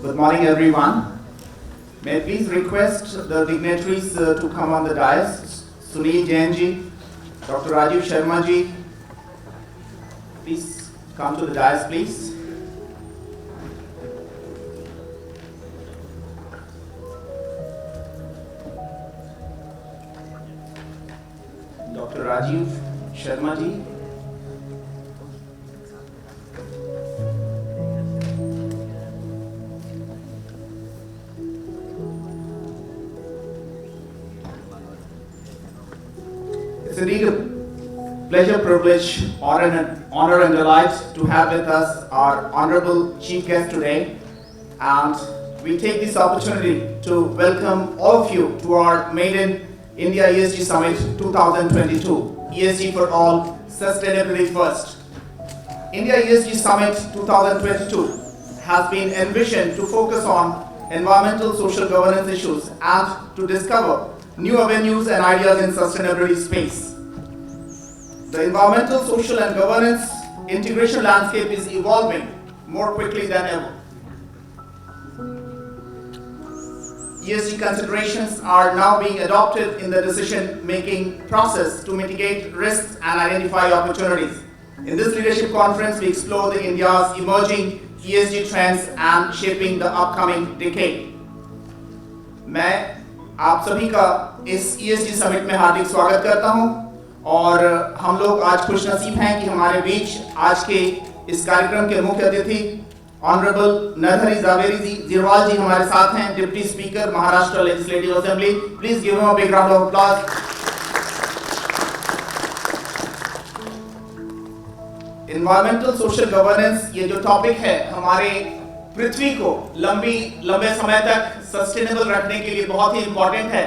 Good morning, everyone. May I please request the dignitaries to come on the dais. Sunil Jain ji, Dr. Rajiv Sharma ji, please come to the dais, please. Dr. Rajiv Sharma ji. It's indeed a pleasure, privilege, honor and delight to have with us our honorable chief guest today. And we take this opportunity to welcome all of you to our maiden India ESG Summit 2022, ESG for all, sustainability first. India ESG Summit 2022 has been envisioned to focus on environmental social governance issues and to discover new avenues and ideas in sustainability space. The environmental, social and governance integration landscape is evolving more quickly than ever. ESG considerations are now being adopted in the decision-making process to mitigate risks and identify opportunities. In this leadership conference, we explore the India's emerging ESG trends and shaping the upcoming decade. मैं आप सभी का इस ESG summit में हार्दिक स्वागत करता हूं और हम लोग आज खुशनसीब हैं कि हमारे बीच आज के इस कार्यक्रम के मुख्य अतिथि ऑनरेबल नरहरी ज़िरवाल जी हमारे साथ हैं, deputy speaker Maharashtra legislative assembly. Please give him a big round of applause. Environmental social governance ये जो टॉपिक है हमारे पृथ्वी को लंबे समय तक सस्टेनेबल रखने के लिए बहुत ही इंपॉर्टेंट है.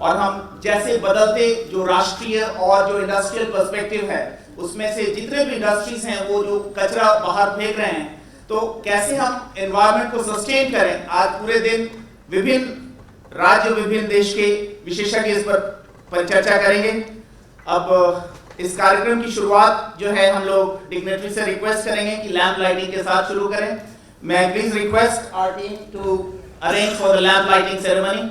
और हम जैसे बदलते जो राष्ट्रीय और जो इंडस्ट्रियल पर्सपेक्टिव है उसमें से जितने भी इंडस्ट्रीज हैं वो जो कचरा बाहर फेंक रहे हैं, तो कैसे हम एनवायरनमेंट को सस्टेन करें. आज पूरे दिन विभिन्न राज्य विभिन्न देश के विशेषज्ञ इस पर चर्चा करेंगे. अब इस कार्यक्रम की शुरुआत जो है हम लोग डिग्नेटरी से रिक्वेस्ट करेंगे कि लैंप लाइटिंग के साथ शुरू करें. मैं please request our team to arrange for the lamp lighting ceremony.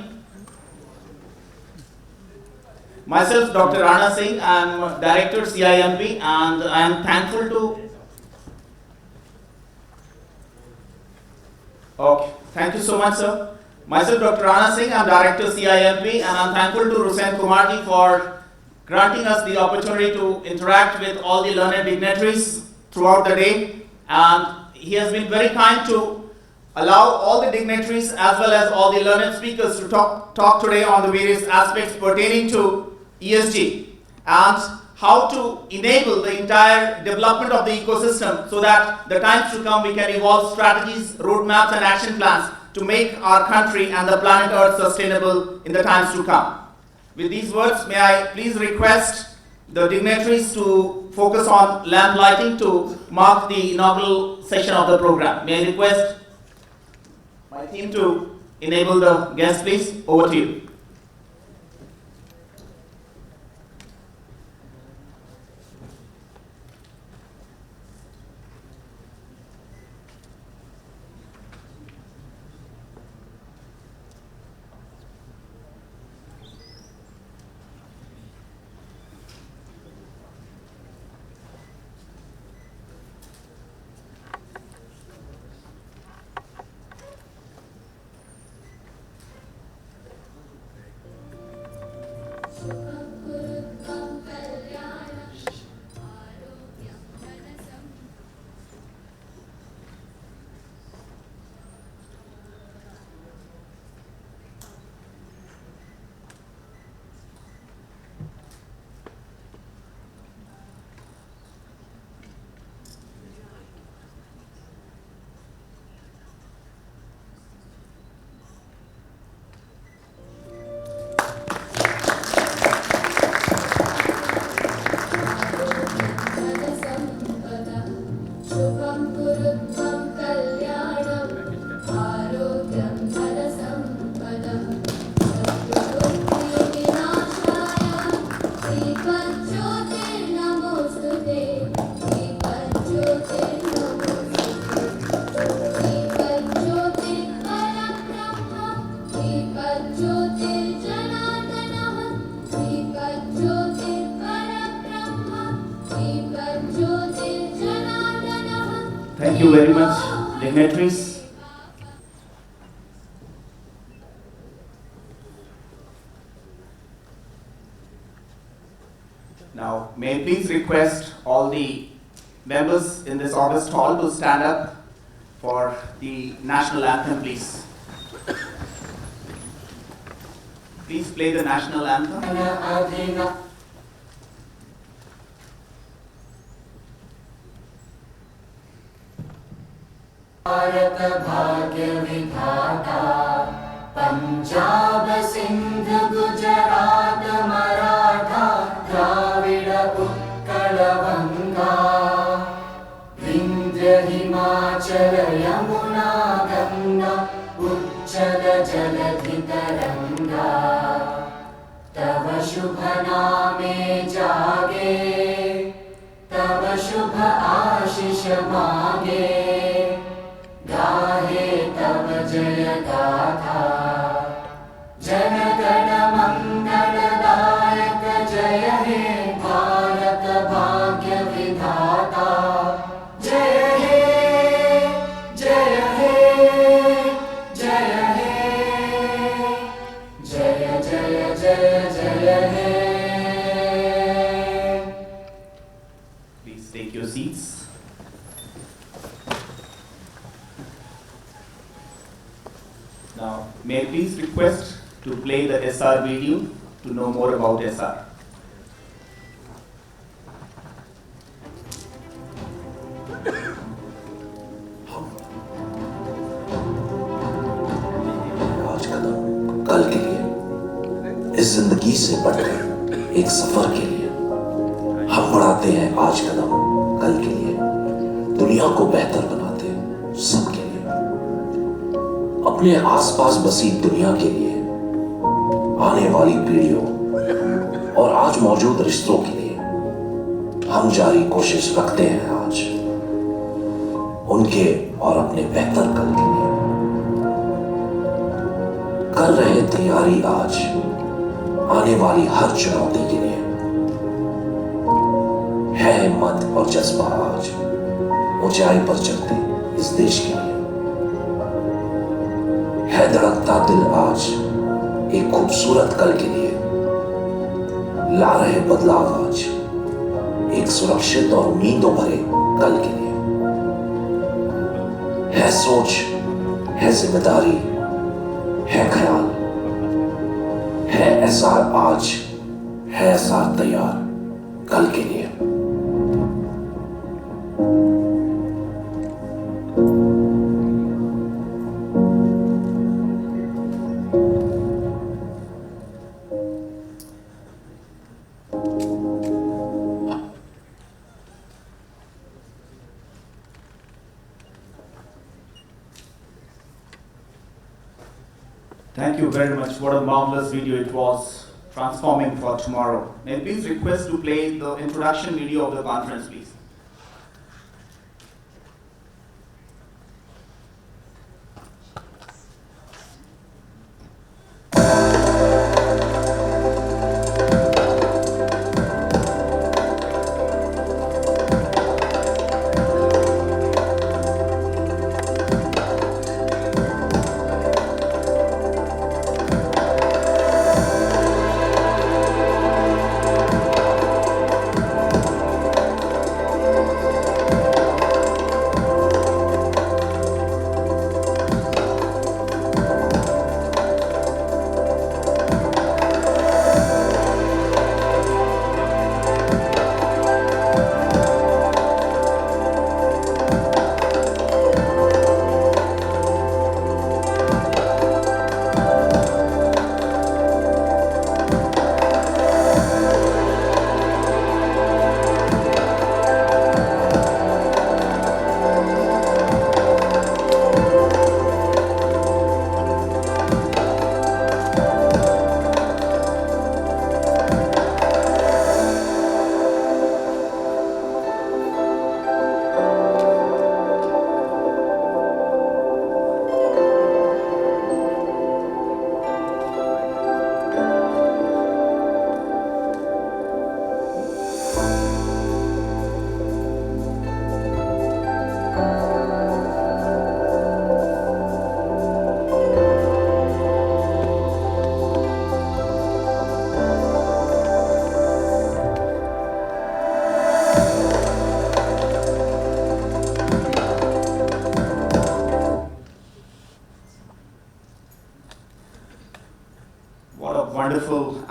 Myself, Dr. Rana Singh, I am Director CIMP and I am thankful to... Okay, thank you so much, sir. Myself, Dr. Rana Singh, I am Director CIMP and I am thankful to Rusen Kumar ji for granting us the opportunity to interact with all the learned dignitaries throughout the day. And he has been very kind to allow all the dignitaries as well as all the learned speakers to talk today on the various aspects pertaining to ESG and how to enable the entire development of the ecosystem so that the times to come we can evolve strategies, roadmaps and action plans to make our country and the planet Earth sustainable in the times to come. With these words, may I please request the dignitaries to focus on lamp lighting to mark the inaugural session of the program. May I request my team to enable the guests, please. Over to you. you very much, dignitaries. Now, may I please request all the members in this August hall to stand up for the national anthem, please. Please play the national anthem. Bharat भाग्य विधाता पंजाब सिंध गुजरात मराठा द्राविड उत्कल गंगा विंध्य हिमाचल यमुना गंगा उच्चल जलधि तरंगा तव शुभ नामे जागे तव शुभ आशीष मांगे गाहे तव जय गाथा जन गण मंगलदायक जय हे भारत भाग्य विधाता जय हे जय हे जय हे जय जय जय जय हे. Please take your seats. Now, may I please request to play the Essar video to know more about Essar. आज कदम कल के लिए इस जिंदगी से बढ़कर एक सफर के लिए हम बढ़ाते हैं आज कदम कल के लिए दुनिया को बेहतर बनाते हैं सबके लिए अपने आसपास बसी दुनिया के लिए आने वाली पीढ़ियों और आज मौजूद रिश्तों के लिए हम जारी कोशिश रखते हैं आज उनके और अपने बेहतर कल के लिए कर रहे तैयारी आज आने वाली हर चुनौती के लिए है हिम्मत और जज्बा आज ऊंचाई पर चढ़ते इस देश के लिए है धड़कता दिल आज एक खूबसूरत कल के लिए ला रहे बदलाव आज एक सुरक्षित और उम्मीदों भरे कल के लिए है सोच है जिम्मेदारी है ख्याल है एसार आज है एसार तैयार कल के लिए. Thank you very much. What a marvelous video it was, transforming for tomorrow. May I please request to play the introduction video of the conference, please.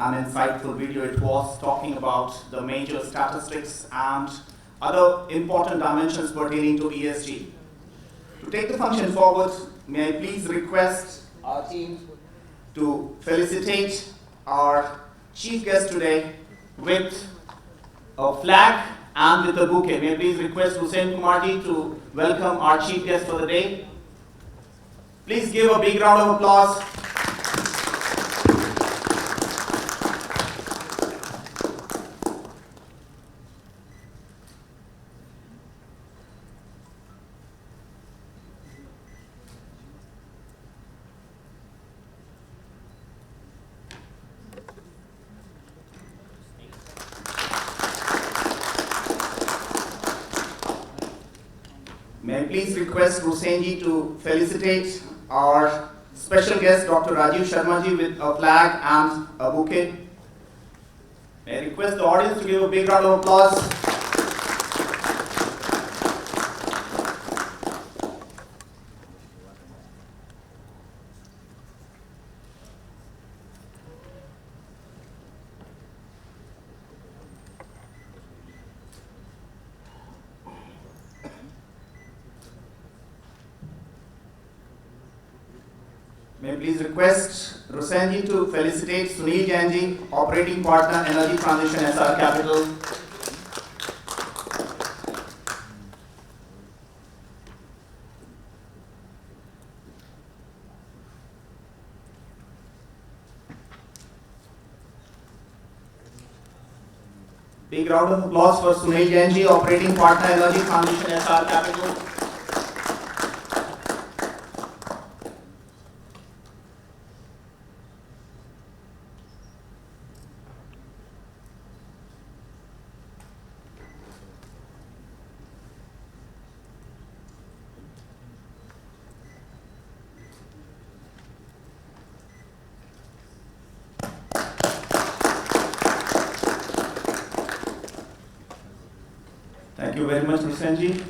an insightful video. It was talking about the major statistics and other important dimensions pertaining to ESG. To take the function forward, may I please request our team to felicitate our chief guest today with a flag and with a bouquet. May I please request Rusen Kumar to welcome our chief guest for the day. Please give a big round of applause. May I please request Rusen to felicitate our special guest, Dr. Rajiv Sharma with a flag and a bouquet. May I request the audience to give a big round of applause. May I please request Rusen to felicitate Sunil Jain, Operating Partner, Energy Transition, Essar Capital. Big round of applause for Sunil Jain, Operating Partner, Energy Transition, Essar Capital. Thank you very much, Rusen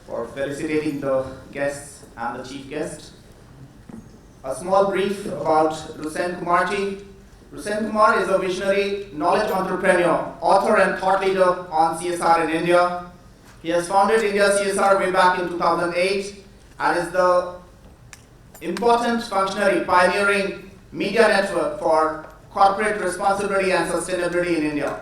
for felicitating the guests and the chief guest. A small brief about Rusen Kumar. Rusen Kumar is a visionary knowledge entrepreneur, author and thought leader on CSR in India. He has founded India CSR way back in 2008 and is the important functionary pioneering media network for corporate responsibility and sustainability in India.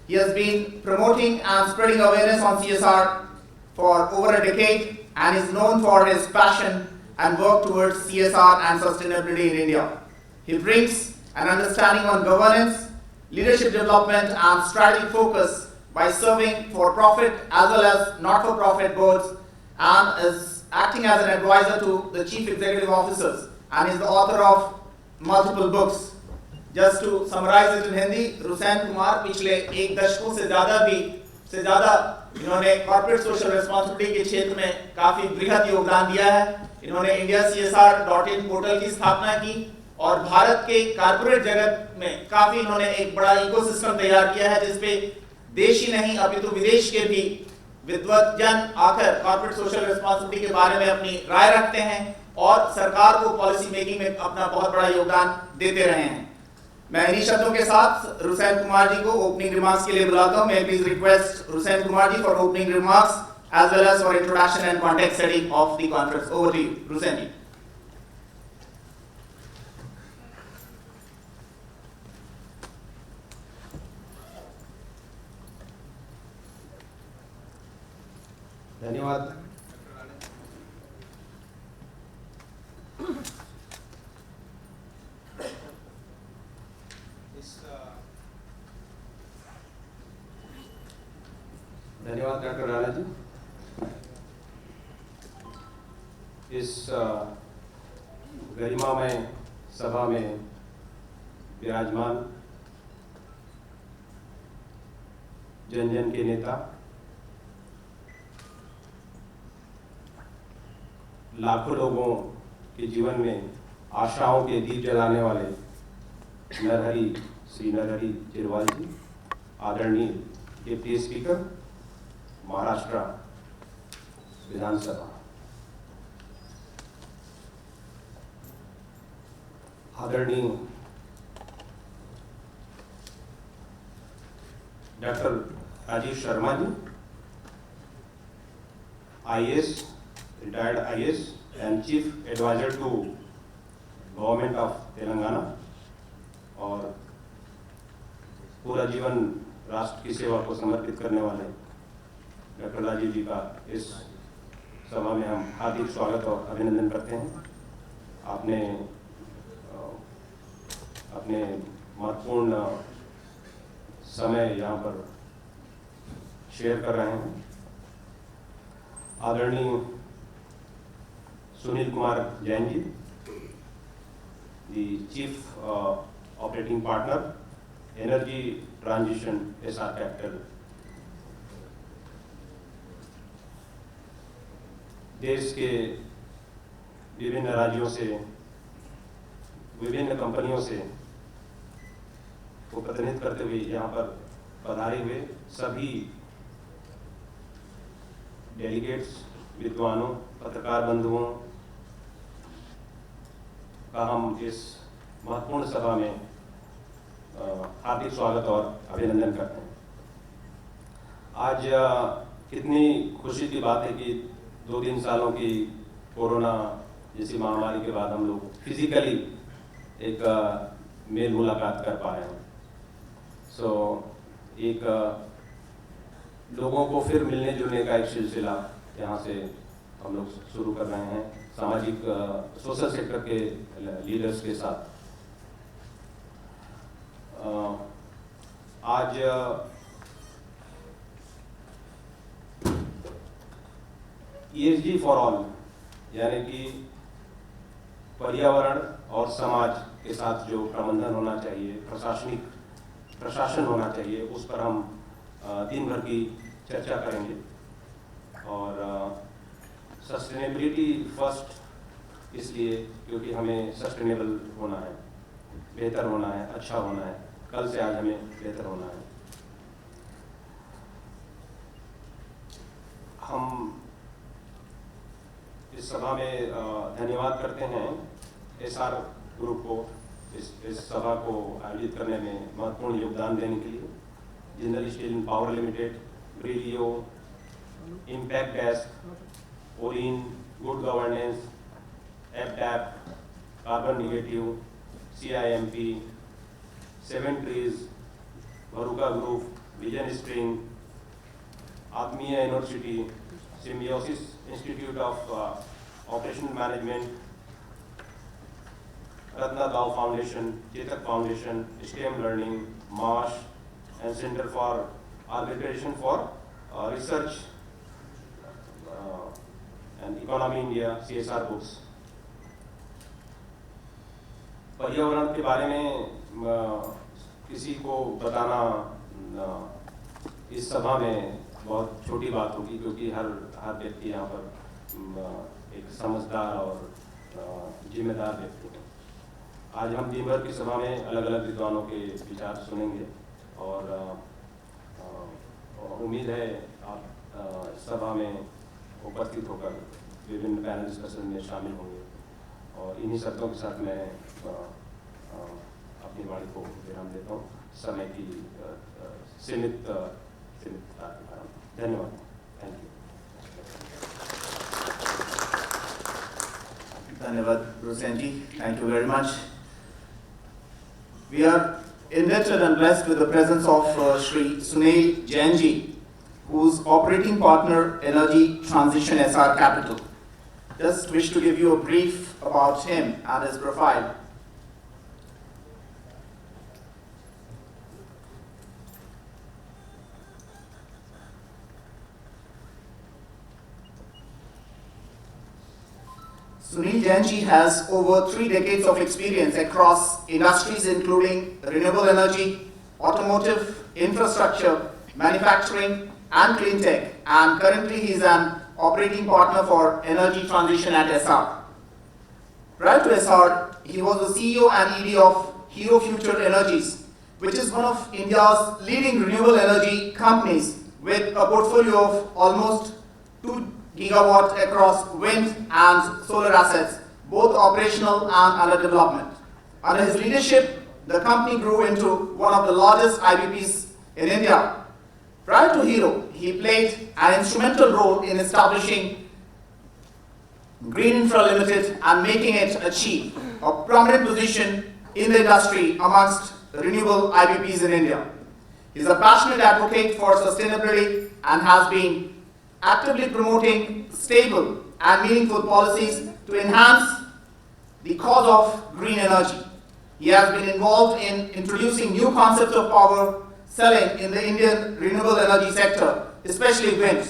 He has been promoting and spreading awareness on CSR for over a decade and is known for his passion and work towards CSR and sustainability in India. He brings an understanding on governance, leadership development and strategic focus by serving for-profit as well as not-for-profit boards and is acting as an advisor to the chief executive officers and is the author of multiple books. Just to summarize it in Hindi, Rusen Kumar पिछले एक दशकों से ज़्यादा इन्होंने corporate social responsibility के क्षेत्र में काफ़ी बृहद योगदान दिया है। इन्होंने indiacr.in पोर्टल की स्थापना की और भारत के कॉर्पोरेट जगत में काफ़ी इन्होंने एक बड़ा इकोसिस्टम तैयार किया है जिसपे देश ही नहीं अपितु विदेश के भी विद्वतजन आकर कॉर्पोरेट सोशल रिस्पांसिबिलिटी के बारे में अपनी राय रखते हैं और सरकार को पॉलिसी मेकिंग में अपना बहुत बड़ा योगदान देते रहे हैं। मैं इन्हीं शब्दों के साथ रुसेन कुमार जी को ओपनिंग रिमार्क्स के लिए बुलाता हूं। मैं please request Rusen Kumar ji for opening remarks as well as for introduction and context setting of the conference. Over to you Rusen ji. धन्यवाद। धन्यवाद डॉक्टर राणा जी। इस गरिमामय सभा में विराजमान जन जन के नेता, लाखों लोगों के जीवन में आशाओं के दीप जलाने वाले श्री नरहरि जिरवाल जी, आदरणीय डिप्टी स्पीकर महाराष्ट्र विधानसभा, आदरणीय doctor Rajiv Sharma ji, IAS, retired IAS and Chief Advisor to Government of Telangana, और पूरा जीवन राष्ट्र की सेवा को समर्पित करने वाले डॉक्टर राजीव जी का इस सभा में हम हार्दिक स्वागत और अभिनंदन करते हैं। आपने अपने महत्वपूर्ण समय यहाँ पर शेयर कर रहे हैं। आदरणीय Sunil Kumar Jain ji, the Chief Operating Partner, Energy Transition Essar Capital। देश के विभिन्न राज्यों से, विभिन्न कंपनियों से को प्रतिनिधित्व करते हुए यहाँ पर पधारे हुए सभी डेलीगेट्स, विद्वानों, पत्रकार बंधुओं का हम इस महत्वपूर्ण सभा में हार्दिक स्वागत और अभिनंदन करते हैं। आज कितनी खुशी की बात है कि 2-3 सालों की कोरोना जैसी महामारी के बाद हम लोग फिजिकली एक मेल मुलाकात कर पा रहे हैं। एक लोगों को फिर मिलने जुलने का एक सिलसिला यहाँ से हम लोग शुरू कर रहे हैं सामाजिक सोशल सेक्टर के लीडर्स के साथ। आज ESG फॉर ऑल, यानी कि पर्यावरण और समाज के साथ जो प्रबंधन होना चाहिए, प्रशासन होना चाहिए, उस पर हम दिन भर की चर्चा करेंगे। और सस्टेनेबिलिटी फर्स्ट इसलिए क्योंकि हमें सस्टेनेबल होना है, बेहतर होना है, अच्छा होना है, कल से आज हमें बेहतर होना है। हम इस सभा में धन्यवाद करते हैं एसआर ग्रुप को इस सभा को आयोजित करने में महत्वपूर्ण योगदान देने के लिए। Jindal Steel and Power Limited, Brillio, Impact Desk, Orin, Good Governance, एपडैप, Carbon Negative, CIMP, 7 trees, Bharuka Group, Vision Spring, Atmiya University, Symbiosis Institute of Operational Management, रत्नादाव Foundation, Chetak Foundation, Stem Learning, Marsh and Center for Arbitration for Research and Economy India, CSR books। पर्यावरण के बारे में किसी को बताना इस सभा में बहुत छोटी बात होगी, क्योंकि हर व्यक्ति यहाँ पर एक समझदार और जिम्मेदार व्यक्ति है। आज हम दिन भर की सभा में अलग अलग विद्वानों के विचार सुनेंगे और उम्मीद है आप सभा में उपस्थित होकर विभिन्न पैनल डिस्कशन में शामिल होंगे। और इन्हीं शर्तों के साथ मैं अपनी वाणी को विराम देता हूँ समय की सीमित के कारण। धन्यवाद। Thank you. धन्यवाद Rusen ji, thank you very much. We are indebted and blessed with the presence of Shri Sunil Jain ji, who's operating partner Energy Transition Essar Capital. Just wish to give you a brief about him and his profile. Sunil Jain ji has over 3 decades of experience across industries including renewable energy, automotive, infrastructure, manufacturing and clean tech, and currently he is an operating partner for Energy Transition at Essar. Prior to Essar, he was the CEO and ED of Hero Future Energies, which is one of India's leading renewable energy companies with a portfolio of almost 2 gigawatt across wind and solar assets, both operational and under development. Under his leadership, the company grew into one of the largest IPPs in India Prior to Hero, he played an instrumental role in establishing Green Infra Limited and making it achieve a prominent position in the industry amongst renewable IPPs in India. He is a passionate advocate for sustainability and has been actively promoting stable and meaningful policies to enhance the cause of green energy. He has been involved in introducing new concepts of power selling in the Indian renewable energy sector, especially wind.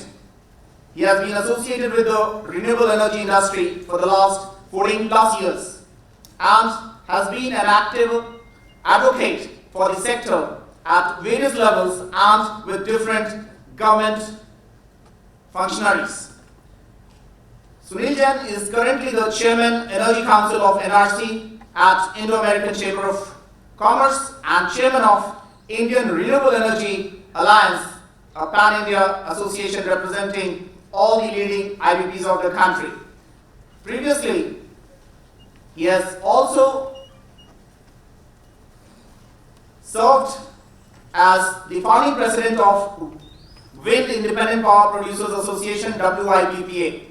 He has been associated with the renewable energy industry for the last 14 plus years and has been an active advocate for the sector at various levels and with different government functionaries. Sunil Jain is currently the Chairman Energy Council of NRC at Indo-American Chamber of Commerce and Chairman of Indian Renewable Energy Alliance, a pan-India association representing all the leading IPPs of the country. Previously, he has also served as the founding president of Wind Independent Power Producers Association, WIPPA.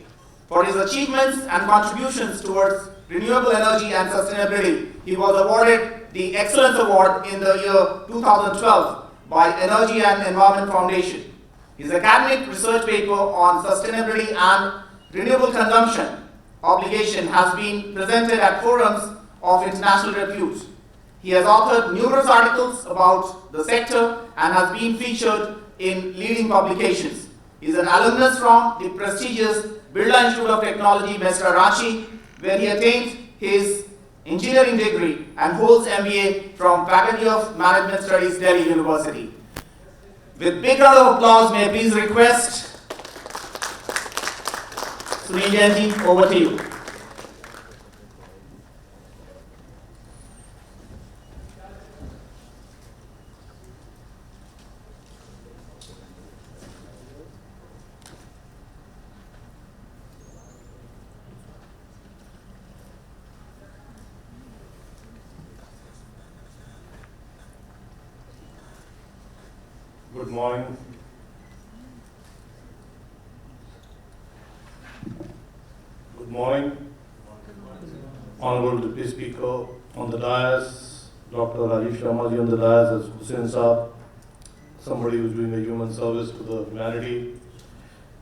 For his achievements and contributions towards renewable energy and sustainability, he was awarded the Excellence Award in the year 2012 by Energy and Environment Foundation. His academic research paper on sustainability and renewable consumption obligation has been presented at forums of international repute. He has authored numerous articles about the sector and has been featured in leading publications. He is an alumnus from the prestigious Birla Institute of Technology, Mesra Ranchi, where he attained his engineering degree and holds MBA from Faculty of Management Studies, Delhi University. With big round of applause, may I please request Sunil Jain, over to you. Good morning. Good morning. Honorable Deputy Speaker on the dais, Dr. Rajiv Sharma ji on the dais, as Rusen Saab, somebody who's doing a human service to the humanity,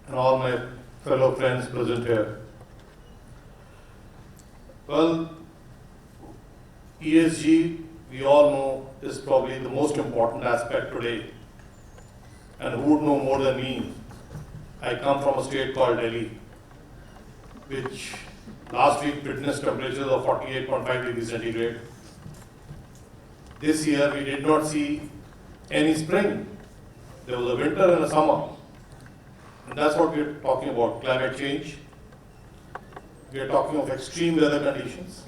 and all my fellow friends present here. Well, ESG, we all know, is probably the most important aspect today. And who would know more than me? I come from a state called Delhi, which last week witnessed temperatures of 48.5 degrees centigrade. This year we did not see any spring. There was a winter and a summer. And that's what we're talking about, climate change. We are talking of extreme weather conditions.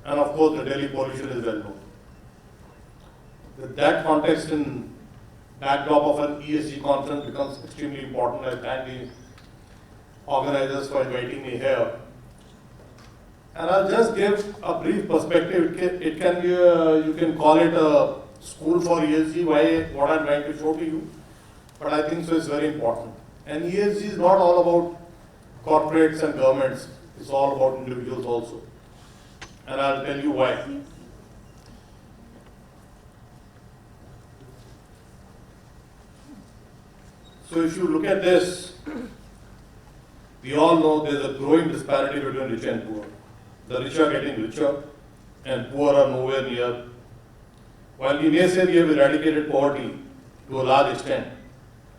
And of course the Delhi pollution is well known. With that context in backdrop of an ESG conference becomes extremely important. I thank the organizers for inviting me here. And I'll just give a brief perspective. It can be you can call it a school for ESG, what I'm trying to show to you. But I think so it's very important. And ESG is not all about corporates and governments. It's all about individuals also. And I'll tell you why. So if you look at this, we all know there's a growing disparity between rich and poor. The rich are getting richer and poor are nowhere near. While we may say we have eradicated poverty to a large extent,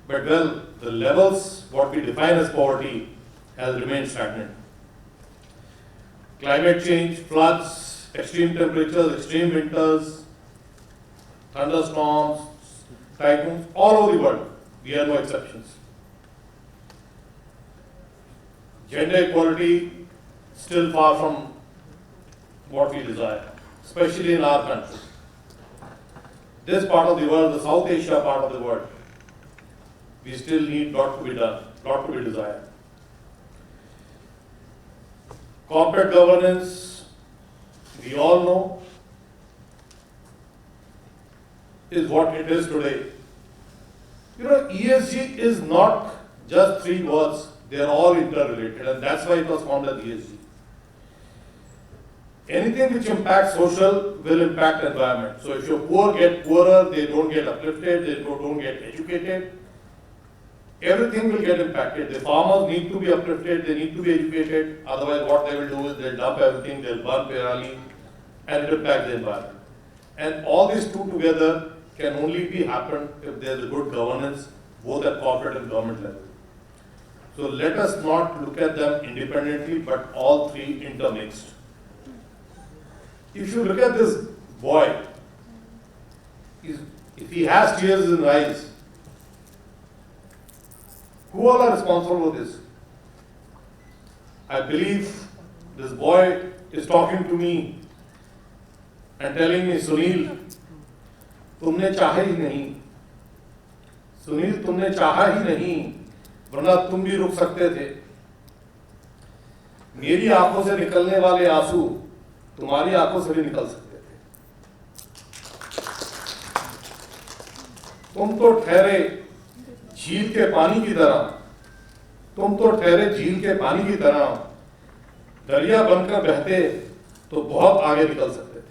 but well, the levels, what we define as poverty, has remained stagnant. Climate change, floods, extreme temperatures, extreme winters, thunderstorms, typhoons, all over the world. We are no exceptions. Gender equality still far from what we desire, especially in our country. This part of the world, the South Asia part of the world, we still need lot to be done, lot to be desired. Corporate governance, we all know, is what it is today. You know, ESG is not just three words, they are all interrelated, and that's why it was formed as ESG. Anything which impacts social will impact environment. So if your poor get poorer, they don't get uplifted, they don't get educated, everything will get impacted. The farmers need to be uplifted, they need to be educated, otherwise what they will do is they'll dump everything, they'll burn Perali, and it impacts the environment. And all these two together can only be happen if there's a good governance, both at corporate and government level. So let us not look at them independently, but all three intermixed. If you look at this boy, if he has tears in his eyes, who all are responsible for this? I believe this boy is talking to me and telling me, Sunil, तुमने चाहा ही नहीं, सुनील तुमने चाहा ही नहीं, वरना तुम भी रुक सकते थे। मेरी आंखों से निकलने वाले आंसू तुम्हारी आंखों से भी निकल सकते थे। तुम तो ठहरे झील के पानी की तरह, तुम तो ठहरे झील के पानी की तरह, दरिया बनकर बहते तो बहुत आगे निकल सकते थे।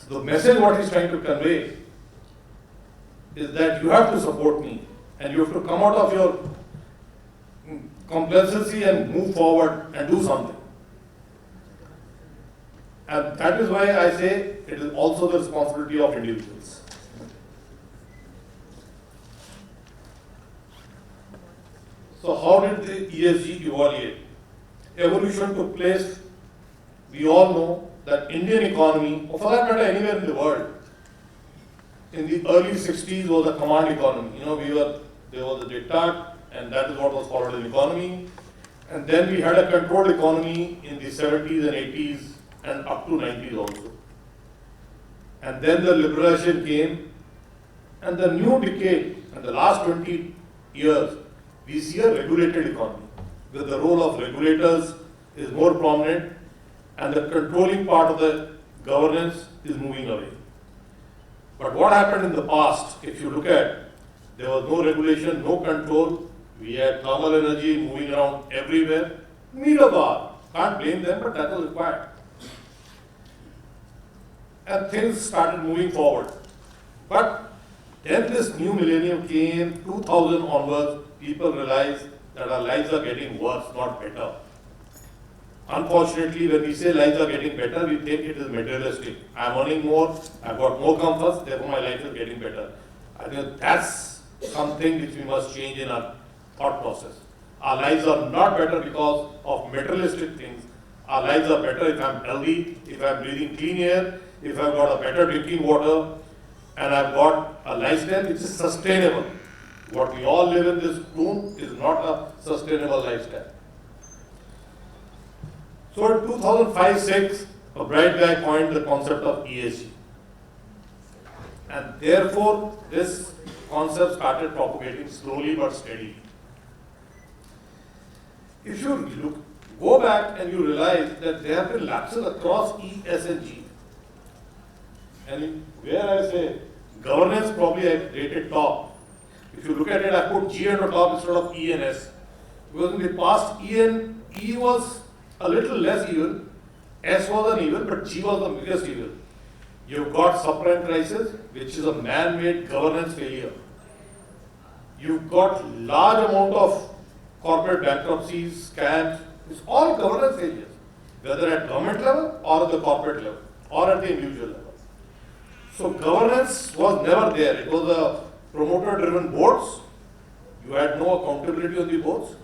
The message what he's trying to convey is that you have to support me and you have to come out of your complacency and move forward and do something. And that is why I say it is also the responsibility of individuals. So how did the ESG evaluate? Evolution took place. We all know that Indian economy, or for that matter anywhere in the world, in the early 60s was a command economy. You know, there was a diktat, and that is what was followed in economy. And then we had a controlled economy in the 70s and 80s and up to 90s also. And then the liberalization came, and the new decade, and the last 20 years, we see a regulated economy, where the role of regulators is more prominent, and the controlling part of the governance is moving away. But what happened in the past, if you look at, there was no regulation, no control, we had thermal energy moving around everywhere, need of the hour. Can't blame them, but that was required. And things started moving forward. But then this new millennium came, 2000 onwards, people realized that our lives are getting worse, not better. Unfortunately, when we say lives are getting better, we think it is materialistic. I'm earning more, I've got more comforts, therefore my life is getting better. I think that's something which we must change in our thought process. Our lives are not better because of materialistic things. Our lives are better if I'm healthy, if I'm breathing clean air, if I've got a better drinking water, and I've got a lifestyle which is sustainable. What we all live in this room is not a sustainable lifestyle. So in 2005-06, a bright guy coined the concept of ESG. And therefore, this concept started propagating slowly but steadily. If you go back and you realize that there have been lapses across E, S and G. And where I say governance probably I rated top. If you look at it, I put G on the top instead of E and S. Because in the past, E was a little less evil, S was an evil, but G was the biggest evil. You've got subprime crisis, which is a man-made governance failure. You've got large amount of corporate bankruptcies, scams, it's all governance failures, whether at government level or at the corporate level or at the individual level. So governance was never there. It was a promoter-driven boards. You had no accountability on the boards.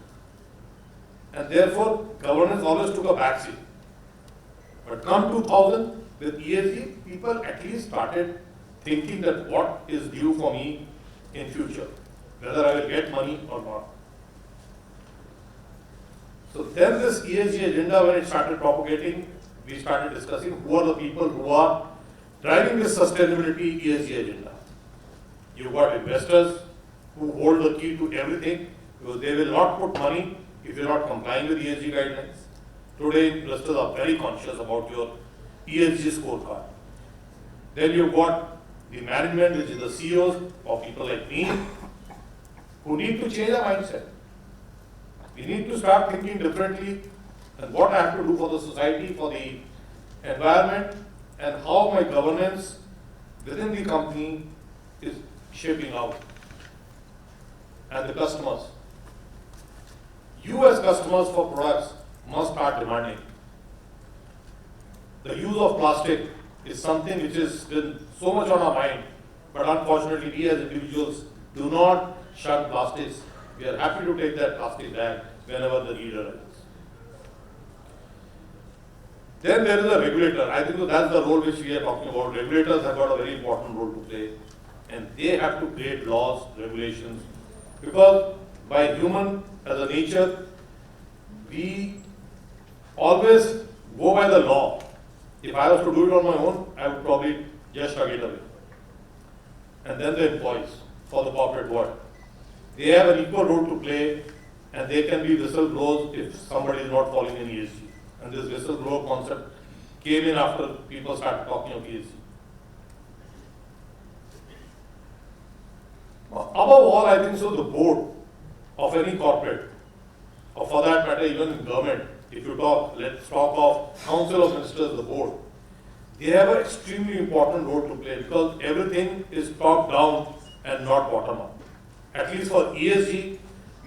And therefore, governance always took a backseat. But come 2000, with ESG, people at least started thinking that what is due for me in future, whether I will get money or not. So then this ESG agenda, when it started propagating, we started discussing who are the people who are driving this sustainability ESG agenda. You've got investors who hold the key to everything because they will not put money if you're not complying with ESG guidelines. Today, investors are very conscious about your ESG scorecard. Then you've got the management, which is the CEOs, or people like me, who need to change our mindset. We need to start thinking differently and what I have to do for the society, for the environment, and how my governance within the company is shaping out. And the customers. You as customers for products must start demanding. The use of plastic is something which has been so much on our mind, but unfortunately we as individuals do not shun plastics. We are happy to take that plastic bag whenever the need arises. Then there is a regulator. I think that's the role which we are talking about. Regulators have got a very important role to play, and they have to create laws, regulations, because by human as a nature, we always go by the law. If I was to do it on my own, I would probably just shrug it away. And then the employees for the corporate world. They have an equal role to play, and they can be whistleblowers if somebody is not following an ESG. And this whistleblower concept came in after people started talking of ESG. Above all, I think so, the board of any corporate, or for that matter, even in government, if you talk, let's talk of Council of Ministers, the board, they have an extremely important role to play because everything is top down and not bottom up. At least for ESG,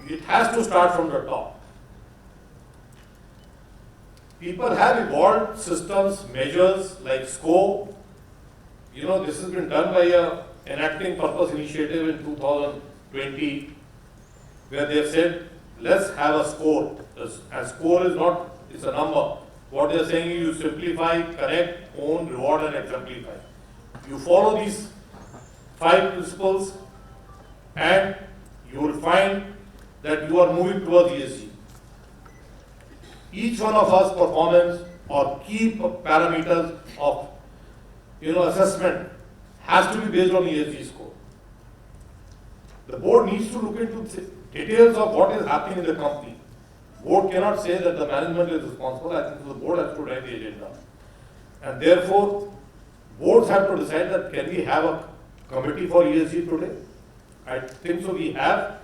it has to start from the top. People have evolved systems, measures like SCORE. You know, this has been done by a enacting purpose initiative in 2020, where they have said, let's have a score. And score is not, it's a number. What they are saying is you simplify, connect, own, reward, and exemplify. You follow these 5 principles, and you will find that you are moving towards ESG. Each one of us performance or key parameters of assessment has to be based on ESG score. The board needs to look into details of what is happening in the company. Board cannot say that the management is responsible. I think the board has to write the agenda. And therefore, boards have to decide that can we have a committee for ESG today? I think so. We have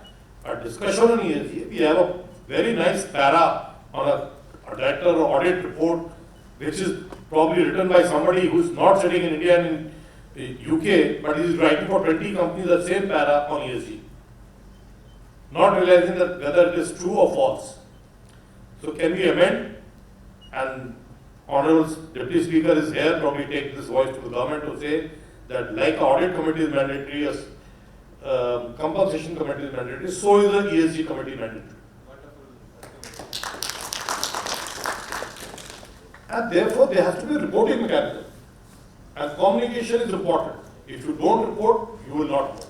a discussion on ESG. We have a very nice para on a director or audit report, which is probably written by somebody who's not sitting in India and in UK, but is writing for 20 companies the same para on ESG. Not realizing that whether it is true or false. So can we amend? And Honorable Deputy Speaker is here, probably take this voice to the government to say that like audit committee is mandatory, as compensation committee is mandatory, so is the ESG committee mandatory. And therefore there has to be a reporting mechanism. And communication is important. If you don't report, you will not know.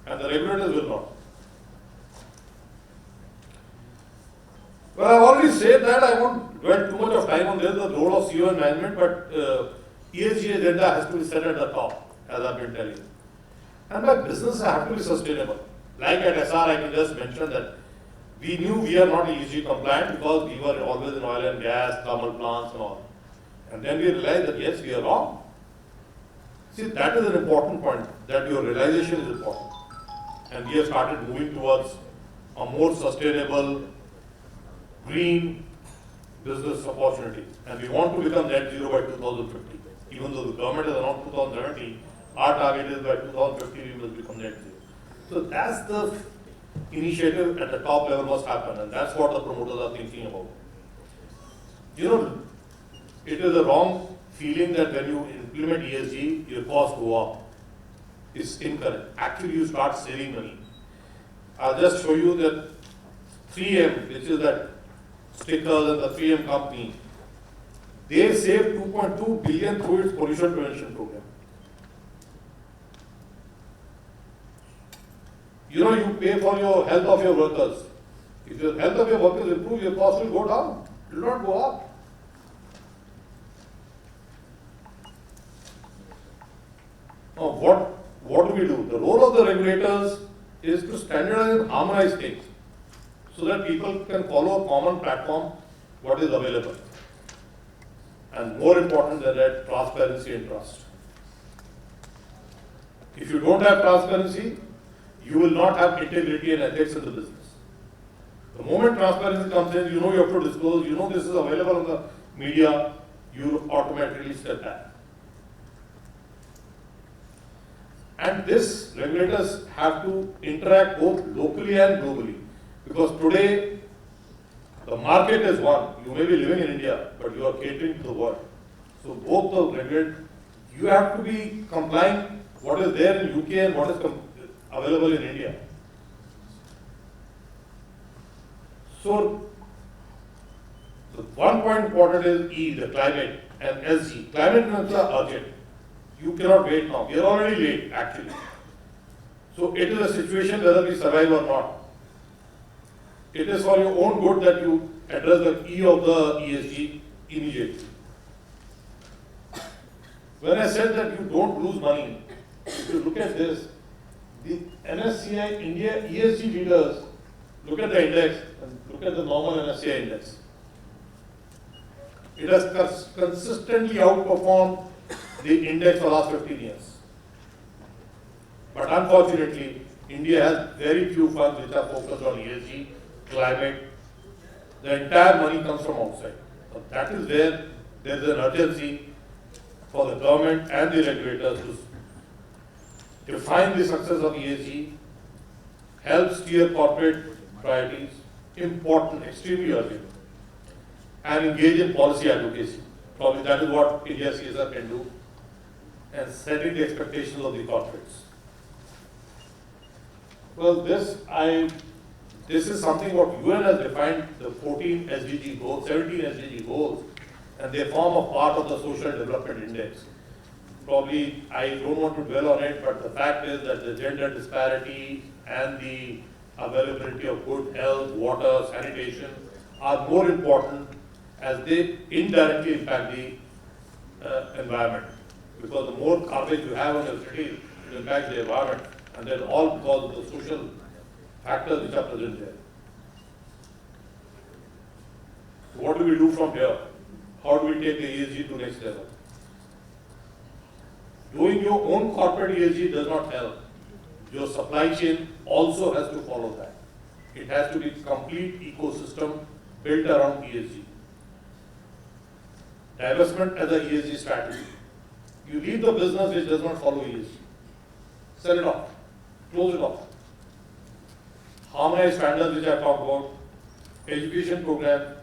And the regulators will not. Well, I've already said that. I won't dwell too much of time on this, the role of CEO and management, but ESG agenda has to be set at the top, as I've been telling you. And my business has to be sustainable. Like at Essar, I can just mention that we knew we are not ESG compliant because we were always in oil and gas, thermal plants and all. And then we realized that yes, we are wrong. See, that is an important point, that your realization is important. And we have started moving towards a more sustainable, green business opportunity. And we want to become net zero by 2050. Even though the government has announced 2070, our target is by 2050 we must become net zero. So that's the initiative at the top level must happen, and that's what the promoters are thinking about. It is a wrong feeling that when you implement ESG, your costs go up. It's incorrect. Actually, you start saving money. I'll just show you that 3M, which is that stickers and the 3M company, they saved 2.2 billion through its pollution prevention program. You pay for your health of your workers. If your health of your workers improves, your cost will go down. It will not go up. Now, what do we do? The role of the regulators is to standardize and harmonize things so that people can follow a common platform, what is available. And more important than that, transparency and trust. If you don't have transparency, you will not have integrity and ethics in the business. The moment transparency comes in, you know you have to disclose, you know this is available on the media, you automatically step back. And this regulators have to interact both locally and globally. Because today, the market is one. You may be living in India, but you are catering to the world. So both the regulators, you have to be complying what is there in UK and what is available in India. So, the one point important is E, the climate, and SG. Climate is urgent. You cannot wait now. We are already late, actually. So, it is a situation whether we survive or not. It is for your own good that you address the E of the ESG immediately. When I said that you don't lose money, if you look at this, the NSCI India ESG leaders, look at the index and look at the normal NSCI index. It has consistently outperformed the index for the last 15 years. But unfortunately, India has very few funds which are focused on ESG, climate. The entire money comes from outside. So that is where there is an urgency for the government and the regulators to define the success of ESG, help steer corporate priorities, important, extremely urgent, and engage in policy advocacy. Probably that is what India CSR can do, and setting the expectations of the corporates. Well, this is something what UN has defined, the 14 SDG goals, 17 SDG goals, and they form a part of the Social Development Index. Probably, I don't want to dwell on it, but the fact is that the gender disparity and the availability of good health, water, sanitation are more important as they indirectly impact the environment. Because the more garbage you have on your cities, it impacts the environment, and that's all because of the social factors which are present there. So what do we do from here? How do we take the ESG to next level? Doing your own corporate ESG does not help. Your supply chain also has to follow that. It has to be a complete ecosystem built around ESG. Divestment as a ESG strategy. You leave the business which does not follow ESG. Sell it off. Close it off. Harmonized standards which I talked about, education program,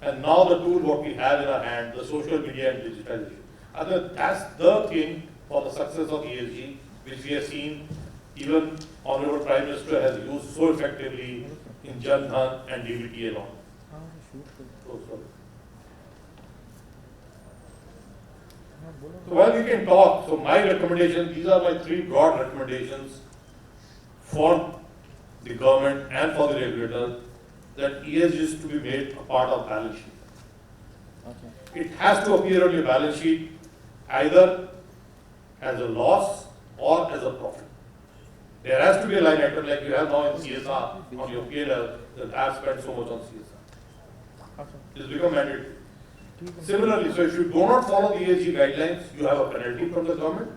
and now the tool what we have in our hand, the social media and digitalization. I think that's the thing for the success of ESG, which we have seen even Honorable Prime Minister has used so effectively in Jan Dhan and DBT and all. So while we can talk, so my recommendation, these are my 3 broad recommendations for the government and for the regulator, that ESG is to be made a part of balance sheet. Okay. It has to appear on your balance sheet either as a loss or as a profit. There has to be a line item like you have now in CSR on your P&L that I have spent so much on CSR. Okay. It's become mandatory. Similarly, so if you do not follow the ESG guidelines, you have a penalty from the government.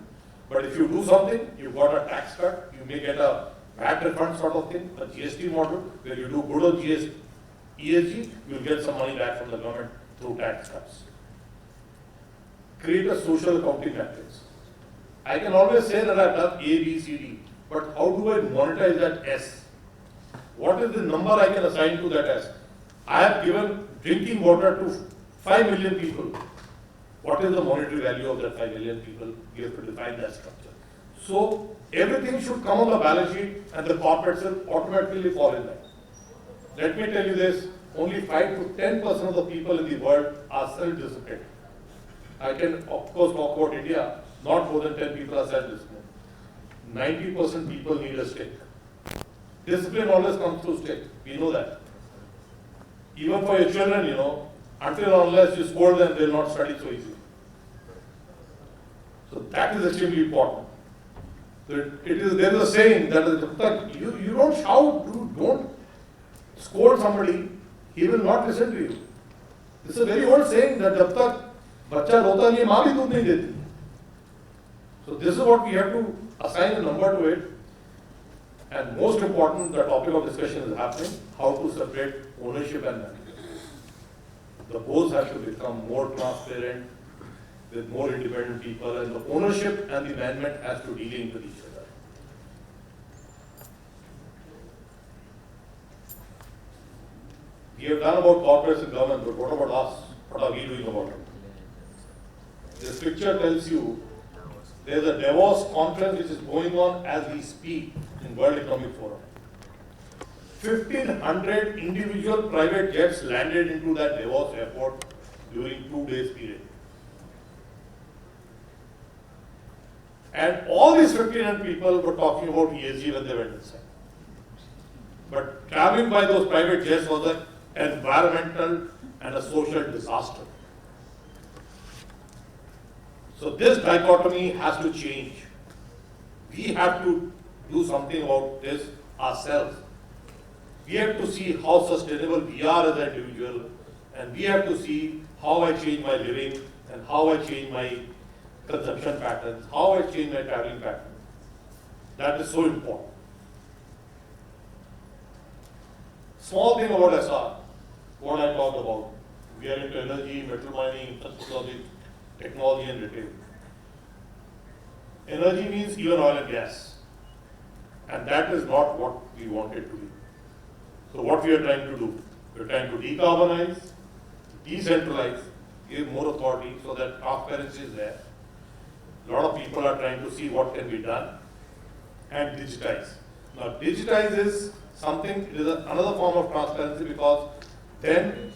But if you do something, you got a tax cut, you may get a VAT refund sort of thing, a GST model, where you do good on ESG, you will get some money back from the government through tax cuts. Create a social accounting matrix. I can always say that I've done A, B, C, D, but how do I monetize that S? What is the number I can assign to that S? I have given drinking water to 5 million people. What is the monetary value of that 5 million people? We have to define that structure. So everything should come on the balance sheet and the corporates will automatically fall in that. Let me tell you this, only 5 to 10% of the people in the world are self-disciplined. I can of course talk about India, not more than 10 people are self-disciplined. 90% people need a stick. Discipline always comes through stick, we know that. Even for your children, you know, until or unless you scold them, they will not study so easily. So that is extremely important. So there is a saying that you don't shout, don't scold somebody, he will not listen to you. This is a very old saying that जब तक बच्चा रोता नहीं माँ भी दूध नहीं देती. So this is what we have to assign a number to it. And most important, the topic of discussion is happening, how to separate ownership and management. The goals have to become more transparent with more independent people, and the ownership and the management has to deal with each other. We have done about corporates and government, but what about us? What are we doing about it? This picture tells you there is a Davos conference which is going on as we speak in World Economic Forum. 1,500 individual private jets landed into that Davos airport during 2 days period. And all these 1,500 people were talking about ESG when they went inside. But traveling by those private jets was an environmental and a social disaster. So this dichotomy has to change. We have to do something about this ourselves. We have to see how sustainable we are as an individual, and we have to see how I change my living and how I change my consumption patterns, how I change my traveling patterns. That is so important. Small thing about Essar, what I talked about. We are into energy, metal mining, technology and retail. Energy means even oil and gas. And that is not what we want it to be. So what we are trying to do? We are trying to decarbonize, decentralize, give more authority so that transparency is there. A lot of people are trying to see what can be done, and digitize. Now digitize is something, it is another form of transparency, because then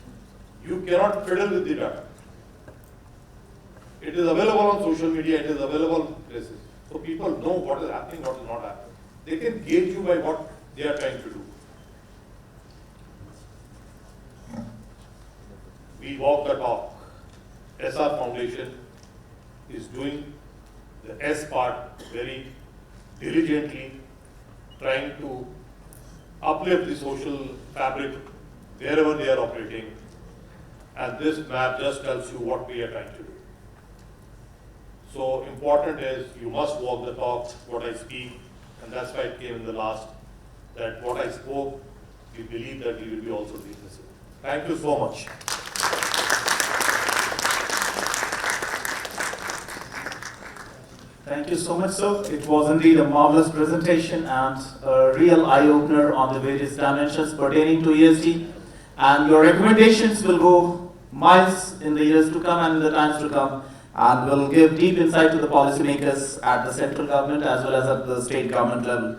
you cannot fiddle with the data. It is available on social media, it is available in places. So people know what is happening, what is not happening. They can gauge you by what they are trying to do. We walk the talk. Essar Foundation is doing the S part very diligently, trying to uplift the social fabric wherever they are operating. And this map just tells you what we are trying to do. So important is you must walk the talk, what I speak, and that's why it came in the last, that what I spoke, we believe that we will be also doing the same. Thank you so much. Thank you so much, sir. It was indeed a marvelous presentation and a real eye-opener on the various dimensions pertaining to ESG. And your recommendations will go miles in the years to come and in the times to come, and will give deep insight to the policymakers at the central government as well as at the state government level.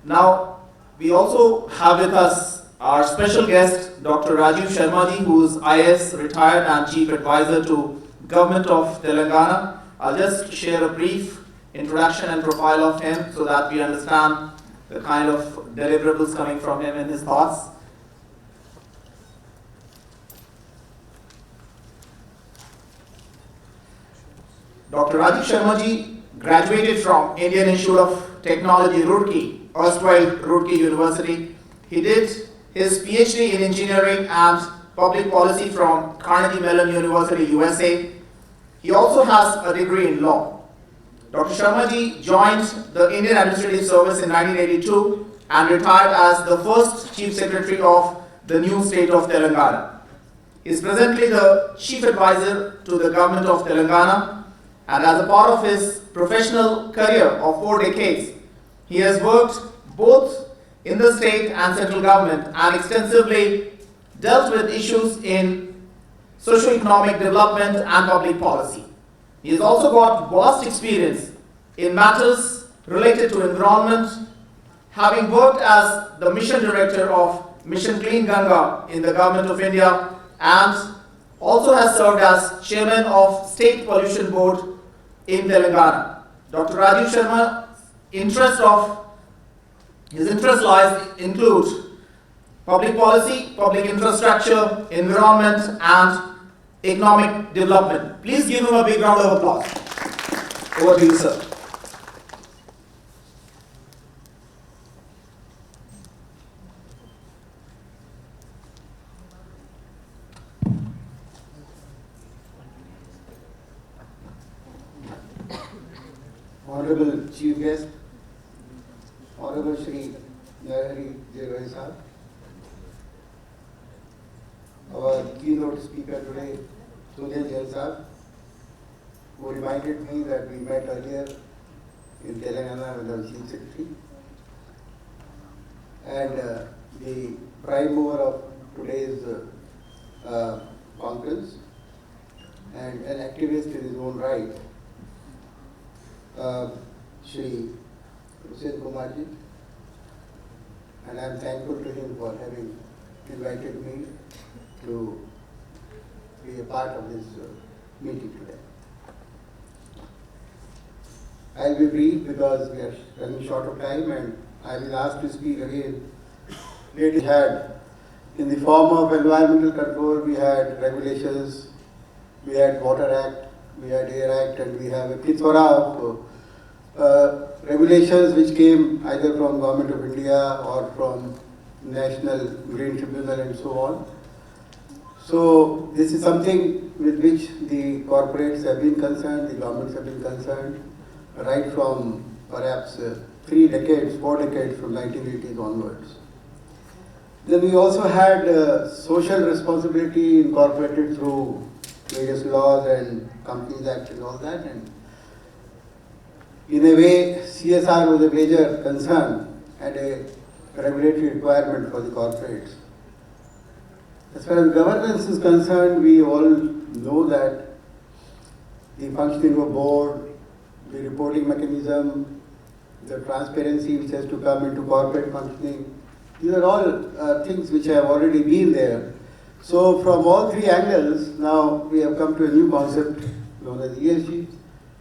Now, we also have with us our special guest, Dr. Rajiv Sharma ji, who is IAS retired and Chief Advisor to Government of Telangana. I'll just share a brief introduction and profile of him so that we understand the kind of deliverables coming from him and his thoughts. Dr. Rajiv Sharma ji graduated from Indian Institute of Technology, Roorkee, erstwhile Roorkee University. He did his PhD in Engineering and Public Policy from Carnegie Mellon University, USA. He also has a degree in law. Dr. Sharma ji joined the Indian Administrative Service in 1982 and retired as the first Chief Secretary of the new state of Telangana. He is presently the Chief Advisor to the Government of Telangana, and as a part of his professional career of 4 decades, he has worked both in the state and central government and extensively dealt with issues in socio-economic development and public policy. He has also got vast experience in matters related to environment, having worked as the Mission Director of Mission Clean Ganga in the Government of India, and also has served as Chairman of State Pollution Board in Telangana. Dr. Rajiv Sharma, his interest lies include public policy, public infrastructure, environment, and economic development. Please give him a big round of applause. Over to you, sir. Honorable Chief Guest, Honorable Shri Narhari Zirwal sir, our keynote speaker today, Sunil Jain sir, who reminded me that we met earlier in Telangana with our Chief Secretary, and the prime mover of today's conference, and an activist in his own right, Shri Rusen Kumar, and I am thankful to him for having invited me to be a part of this meeting today. I will be brief because we are running short of time, and I will ask to speak again. We had, in the form of environmental control, we had regulations, we had Water Act, we had Air Act, and we have a plethora of regulations which came either from Government of India or from National Green Tribunal and so on. So this is something with which the corporates have been concerned, the governments have been concerned, right from perhaps 3 decades, 4 decades from 1980s onwards. Then we also had social responsibility incorporated through various laws and Companies Act and all that, and in a way CSR was a major concern and a regulatory requirement for the corporates. As far as governance is concerned, we all know that the functioning of board, the reporting mechanism, the transparency which has to come into corporate functioning, these are all things which have already been there. So from all 3 angles, now we have come to a new concept known as ESG,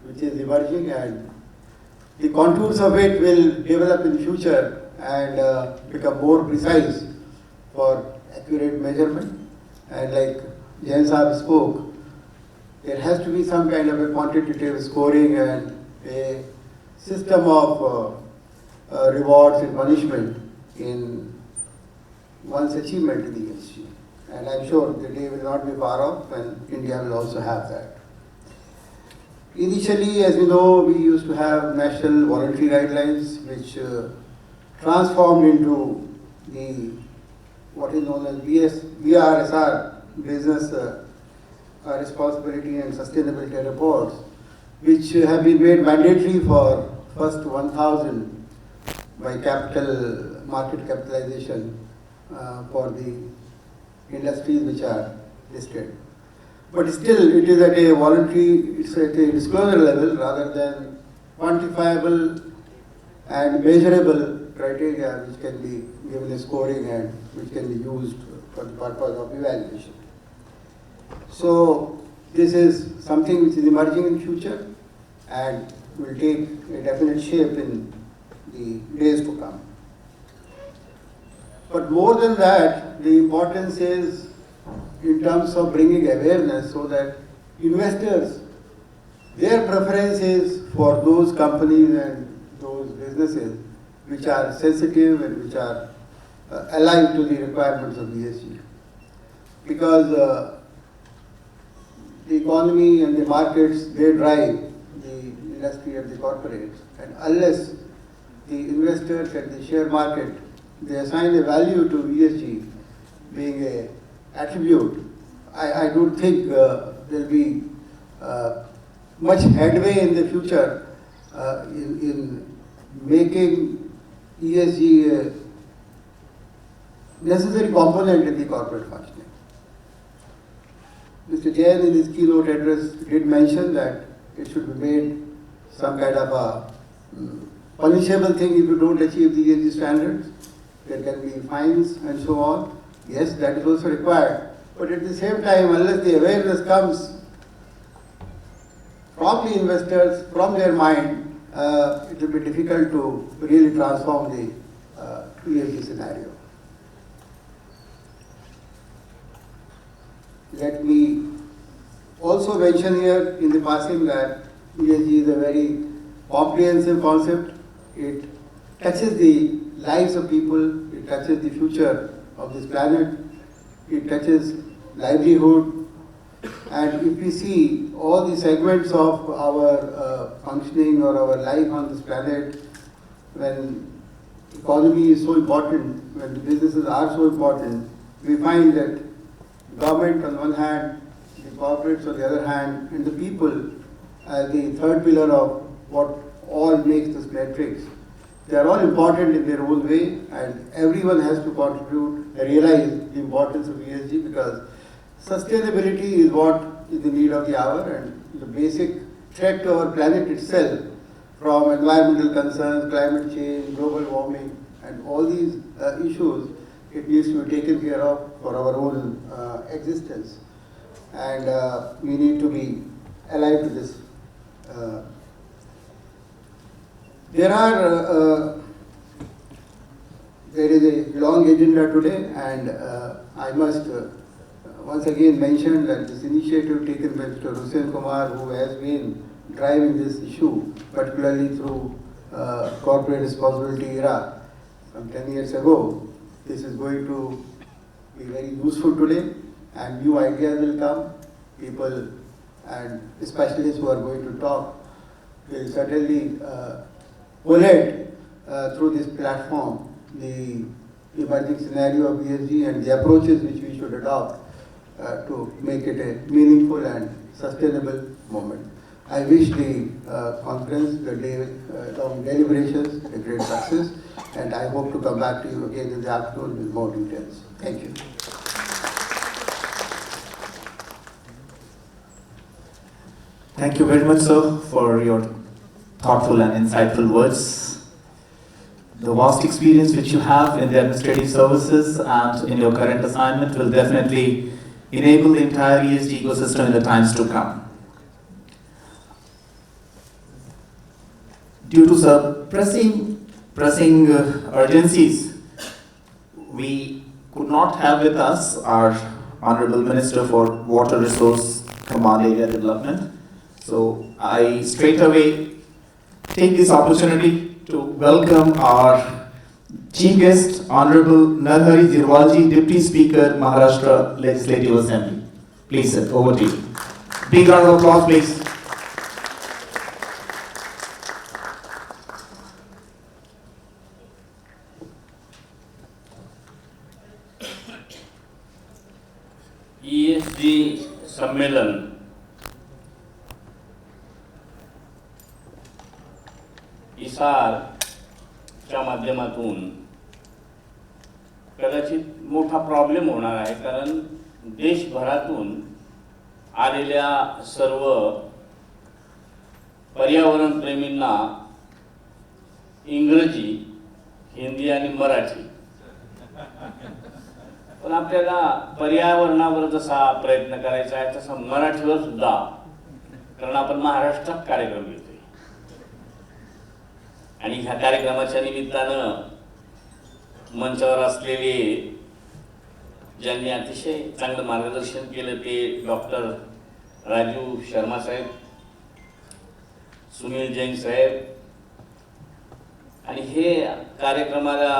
which is emerging, and the contours of it will develop in future and become more precise for accurate measurement. And like Jain Saab spoke, there has to be some kind of a quantitative scoring and a system of rewards and punishment in one's achievement in ESG. And I'm sure the day will not be far off when India will also have that. Initially, as we know, we used to have national voluntary guidelines which transformed into the what is known as BRSR, Business Responsibility and Sustainability Reports, which have been made mandatory for first 1,000 by capital market capitalization for the industries which are listed. But still, it is at a voluntary, it's at a disclosure level rather than quantifiable and measurable criteria which can be given a scoring and which can be used for the purpose of evaluation. So this is something which is emerging in future and will take a definite shape in the days to come. But more than that, the importance is in terms of bringing awareness so that investors, their preference is for those companies and those businesses which are sensitive and which are aligned to the requirements of ESG. Because the economy and the markets, they drive the industry and the corporates, and unless the investors and the share market, they assign a value to ESG being a attribute, I don't think there will be much headway in the future in making ESG a necessary component in the corporate functioning. Mr. Jain in his keynote address did mention that it should be made some kind of a punishable thing if you don't achieve the ESG standards. There can be fines and so on. Yes, that is also required. But at the same time, unless the awareness comes from the investors, from their mind, it will be difficult to really transform the ESG scenario. Let me also mention here in the passing that ESG is a very comprehensive concept. It touches the lives of people, it touches the future of this planet, it touches livelihood, And if we see all the segments of our functioning or our life on this planet, when economy is so important, when the businesses are so important, we find that government on one hand, the corporates on the other hand, and the people as the third pillar of what all makes this matrix. They are all important in their own way, and everyone has to contribute and realize the importance of ESG, because sustainability is what is the need of the hour, and the basic threat to our planet itself, from environmental concerns, climate change, global warming, and all these issues, it needs to be taken care of for our own existence. And we need to be alive to this. There is a long agenda today, and I must once again mention that this initiative taken by Mr. Rusen Kumar, who has been driving this issue, particularly through corporate responsibility era from 10 years ago, this is going to be very useful today, and new ideas will come. People and specialists who are going to talk will certainly collate through this platform the emerging scenario of ESG and the approaches which we should adopt to make it a meaningful and sustainable moment. I wish the conference, the day-long deliberations, a great success, and I hope to come back to you again in the afternoon with more details. Thank you. Thank you very much, sir, for your thoughtful and insightful words. The vast experience which you have in the administrative services and in your current assignment will definitely enable the entire ESG ecosystem in the times to come. Due to some pressing urgencies, we could not have with us our Honorable Minister for Water Resource Command Area Development. So I straight away take this opportunity to welcome our Chief Guest, Honorable Narhari Zirwal, Deputy Speaker, Maharashtra Legislative Assembly. Please, sir, over to you. Big round of applause, please. ESG संमेलन इसारच्या माध्यमातून कदाचित मोठा problem होणार आहे, कारण देशभरातून आलेल्या सर्व पर्यावरण प्रेमींना इंग्रजी, हिंदी आणि मराठी, पण आपल्याला पर्यावरणावर जसा प्रयत्न करायचा आहे तसा मराठीवर सुद्धा, कारण आपण महाराष्ट्रात कार्यक्रम घेतोय आणि ह्या कार्यक्रमाच्या निमित्तानं मंचावर असलेले ज्यांनी अतिशय चांगलं मार्गदर्शन केलं ते डॉक्टर राजीव शर्मा साहेब, सुनील जैन साहेब, आणि हे कार्यक्रमाला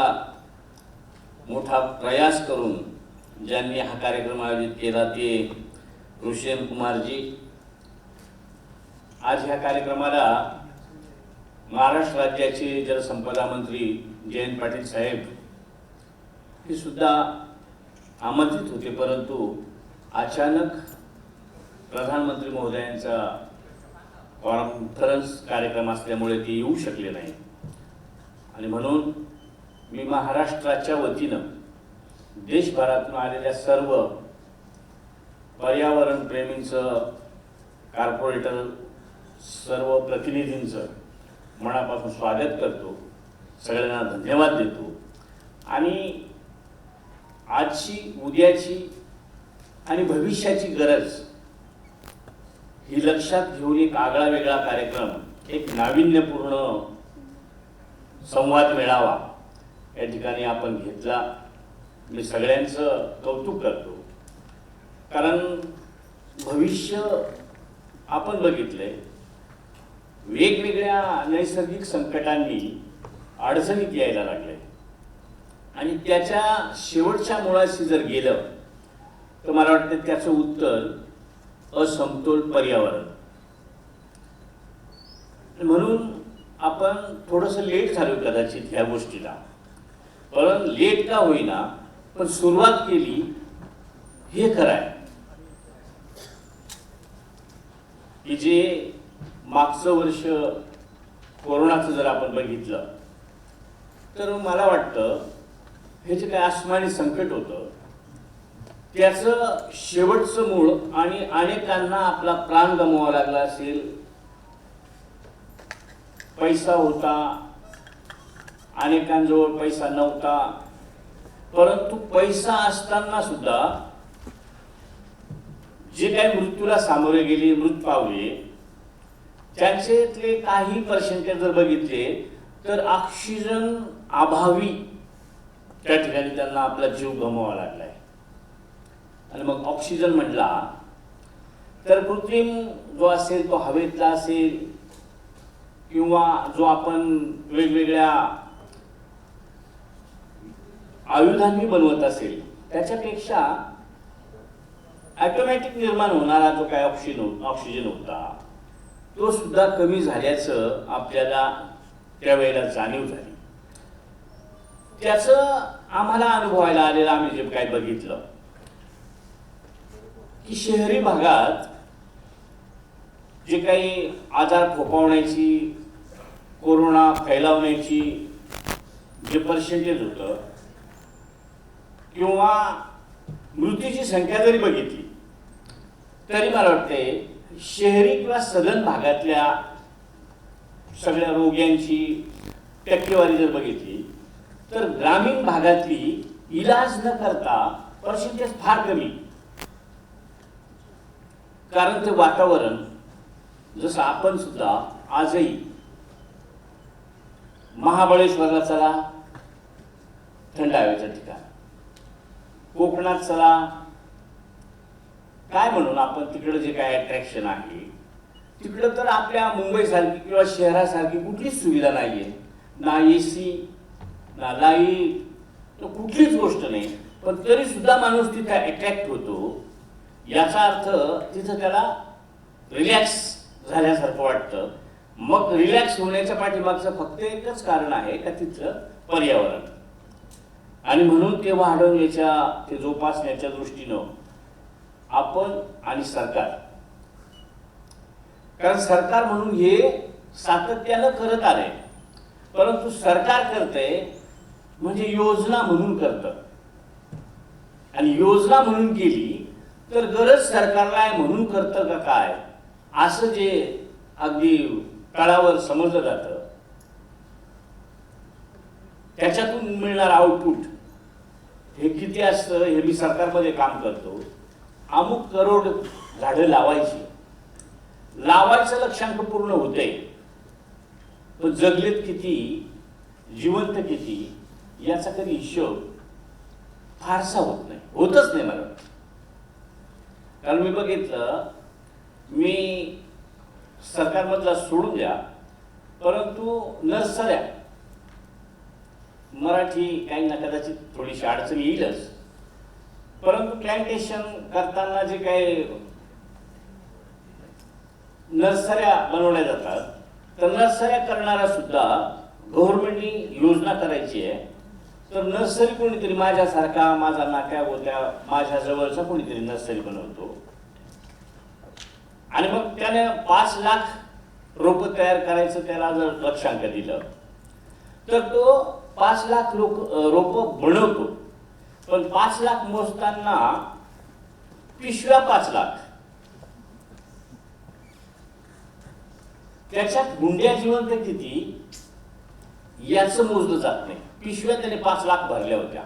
मोठा प्रयास करून ज्यांनी हा कार्यक्रम आयोजित केला ते रुसेन कुमारजी. आज ह्या कार्यक्रमाला महाराष्ट्र राज्याचे जलसंपदा मंत्री जयंत पाटील साहेब हे सुद्धा आमंत्रित होते, परंतु अचानक प्रधानमंत्री महोदयांचा कॉन्फरन्स कार्यक्रम असल्यामुळे ते येऊ शकले नाही, आणि म्हणून मी महाराष्ट्राच्या वतीनं देशभरातून आलेल्या सर्व पर्यावरण प्रेमींचं, कॉर्पोरेटर सर्व प्रतिनिधींचं मनापासून स्वागत करतो, सगळ्यांना धन्यवाद देतो. आणि आजची, उद्याची आणि भविष्याची गरज ही लक्षात घेऊन एक आगळा वेगळा कार्यक्रम, एक नाविन्यपूर्ण संवाद मेळावा या ठिकाणी आपण घेतला. मी सगळ्यांचं कौतुक करतो, कारण भविष्य आपण बघितलंय, वेगवेगळ्या नैसर्गिक संकटांनी अडचणीत यायला लागले, आणि त्याच्या शेवटच्या मुळाशी जर गेलं तर मला वाटतं त्याचं उत्तर असमतोल पर्यावरण. म्हणून आपण थोडंसं लेट झालो कदाचित ह्या गोष्टीला, पण लेट का होईना पण सुरुवात केली हे खरं आहे. की जे मागचं वर्ष कोरोनाचं जर आपण बघितलं तर मला वाटतं हे जे काय आसमानी संकट होतं त्याचं शेवटचं मूळ आणि अनेकांना आपला प्राण गमवावा लागला असेल. पैसा होता, अनेकांजवळ पैसा नव्हता, परंतु पैसा असताना सुद्धा जे काही मृत्यूला सामोरे गेले, मृत पावले, त्यांच्यातले काही पर्सेंटेज जर बघितले तर ऑक्सिजन अभावी त्या ठिकाणी त्यांना आपला जीव गमवावा लागलाय. आणि मग ऑक्सिजन म्हटला तर कृत्रिम जो असेल तो हवेतला असेल किंवा जो आपण वेगवेगळ्या आयुधांनी बनवत असेल त्याच्यापेक्षा ऑटोमॅटिक निर्माण होणारा जो काय ऑक्सिजन होता तो सुद्धा कमी झाल्याचं आपल्याला त्यावेळेला जाणीव झाली. त्याचं आम्हाला अनुभवायला आलेलं आम्ही जे काय बघितलं की शहरी भागात जे काही आजार फोफावण्याची, कोरोना फैलावण्याची जे पर्सेंटेज होतं किंवा मृत्यूची संख्या जरी बघितली तरी मला वाटते शहरी किंवा सदन भागातल्या सगळ्या रोग्यांची टक्केवारी जर बघितली तर ग्रामीण भागातली इलाज न करता पर्सेंटेज फार कमी. कारण ते वातावरण जसं आपण सुद्धा आजही महाबळेश्वरला चला, थंड हवेचं ठिकाण, कोकणात चला, काय म्हणून आपण तिकडं जे काय अट्रॅक्शन आहे तिकडं तर आपल्या मुंबईसारखी किंवा शहरासारखी कुठलीच सुविधा नाहीये. ना AC, ना लाईट, तर कुठलीच गोष्ट नाही, पण तरी सुद्धा माणूस तिथे अट्रॅक्ट होतो. याचा अर्थ तिथं त्याला रिलॅक्स झाल्यासारखं वाटतं. मग रिलॅक्स होण्याच्या पाठीमागचं फक्त एकच कारण आहे का तिथलं पर्यावरण. आणि म्हणून ते वाढवण्याच्या, ते जोपासण्याच्या दृष्टीनं आपण आणि सरकार, कारण सरकार म्हणून हे सातत्यानं करत आले, परंतु सरकार करते म्हणजे योजना म्हणून करतं. आणि योजना म्हणून केली तर गरज सरकारला आहे म्हणून करतं का काय, असं जे अगदी तळावर समजलं जातं त्याच्यातून मिळणार आउटपुट हे किती असतं हे मी सरकारमध्ये काम करतो. अमुक करोड झाडं लावायचं लक्ष्यांक पूर्ण होते, पण जगलेत किती, जिवंत किती याचा कधी हिशोब फारसा होत नाही, होतच नाही मला. कारण मी बघितलं, मी सरकारमधला सोडून द्या, परंतु नर्सऱ्या, मराठी काही ना कदाचित थोडीशी अडचण येईलच, परंतु प्लॅन्टेशन करताना जे काही नर्सऱ्या बनवल्या जातात तर नर्सऱ्या करणारा सुद्धा गव्हर्नमेंटनी योजना करायची आहे तर नर्सरी कोणीतरी माझ्यासारखा, माझा नाक्या होत्या माझ्या जवळचा कोणीतरी नर्सरी बनवतो आणि मग त्याने 5 लाख रोपं तयार करायचं त्याला जर लक्ष्यांक दिलं तर तो 5 लाख रोपं बनवतो, पण 5 लाख मोजताना पिशव्या 5 लाख, त्याच्यात गुंड्या जिवंत किती याचं मोजलं जात नाही. पिशव्या त्याने 5 लाख भरल्या होत्या,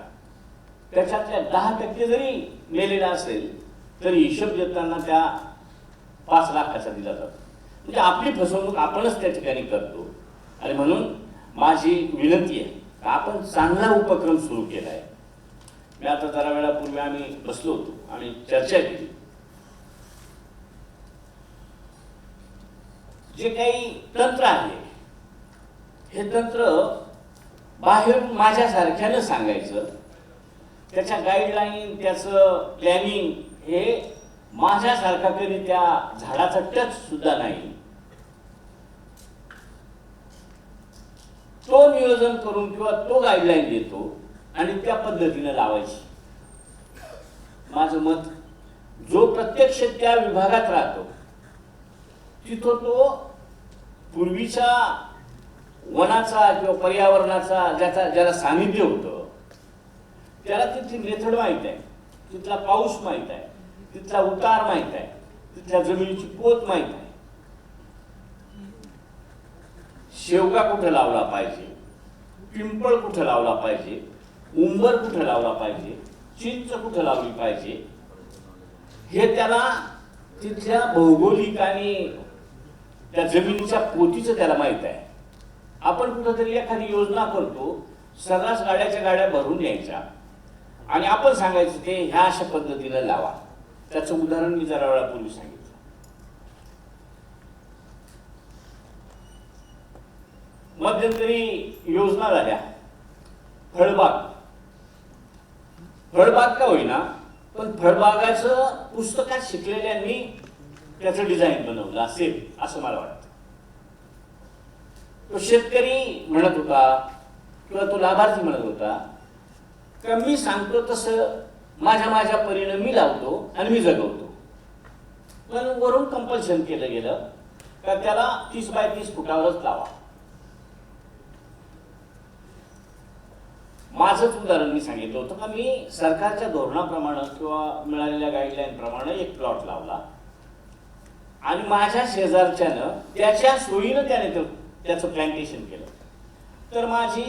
त्याच्यातल्या 10% जरी मेलेला असेल तरी हिशोब देताना त्या 5 लाखाचा दिला जातो. म्हणजे आपली फसवणूक आपणच त्या ठिकाणी करतो. आणि म्हणून माझी विनंती आहे की आपण चांगला उपक्रम सुरू केला आहे. मी आता जरा वेळापूर्वी आम्ही बसलो होतो आणि चर्चा केली, जे काही तंत्र आहे हे तंत्र बाहेर माझ्यासारख्यानं सांगायचं, त्याच्या गाईडलाईन, त्याचं प्लॅनिंग हे माझ्यासारखा कधी त्या झाडाचा टच सुद्धा नाही, तो नियोजन करून किंवा तो गाईडलाईन देतो आणि त्या पद्धतीने लावायची. माझं मत, जो प्रत्यक्ष त्या विभागात राहतो तिथं तो पूर्वीच्या वनाचा किंवा पर्यावरणाचा ज्याला सानिध्य होतं त्याला तिथली मेथड माहीत आहे, तिथला पाऊस माहीत आहे, तिथला उतार माहीत आहे, तिथल्या जमिनीची पोत माहीत आहे. शेवगा कुठे लावला पाहिजे, पिंपळ कुठे लावला पाहिजे, उंबर कुठे लावला पाहिजे, चिंच कुठे लावली पाहिजे, हे त्याला तिथल्या भौगोलिक आणि त्या जमिनीच्या पोतीचं त्याला माहित आहे. आपण कुठेतरी एखादी योजना करतो, सर्रास गाड्याच्या गाड्या भरून यायच्या आणि आपण सांगायचं ते ह्या अशा पद्धतीने लावा. त्याचं उदाहरण मी जरा वेळापूर्वी सांगितलं. मध्यंतरी योजना झाल्या फळबाग का होईना, पण फळबागाचं पुस्तकात शिकलेल्यांनी त्याचं डिझाईन बनवलं असेल असं मला वाटतं. तो शेतकरी म्हणत होता किंवा तो लाभार्थी म्हणत होता का मी सांगतो तसं माझ्या परीने मी लावतो आणि मी जगवतो, पण वरून कंपल्शन केलं गेलं का त्याला 30 बाय 30 फुटावरच लावा. माझंच उदाहरण मी सांगितलं होतं का मी सरकारच्या धोरणाप्रमाणे किंवा मिळालेल्या गाईडलाईन प्रमाणे एक प्लॉट लावला आणि माझ्या शेजारच्यानं त्याच्या सोयीनं त्याने त्याचं प्लॅन्टेशन केलं, तर माझी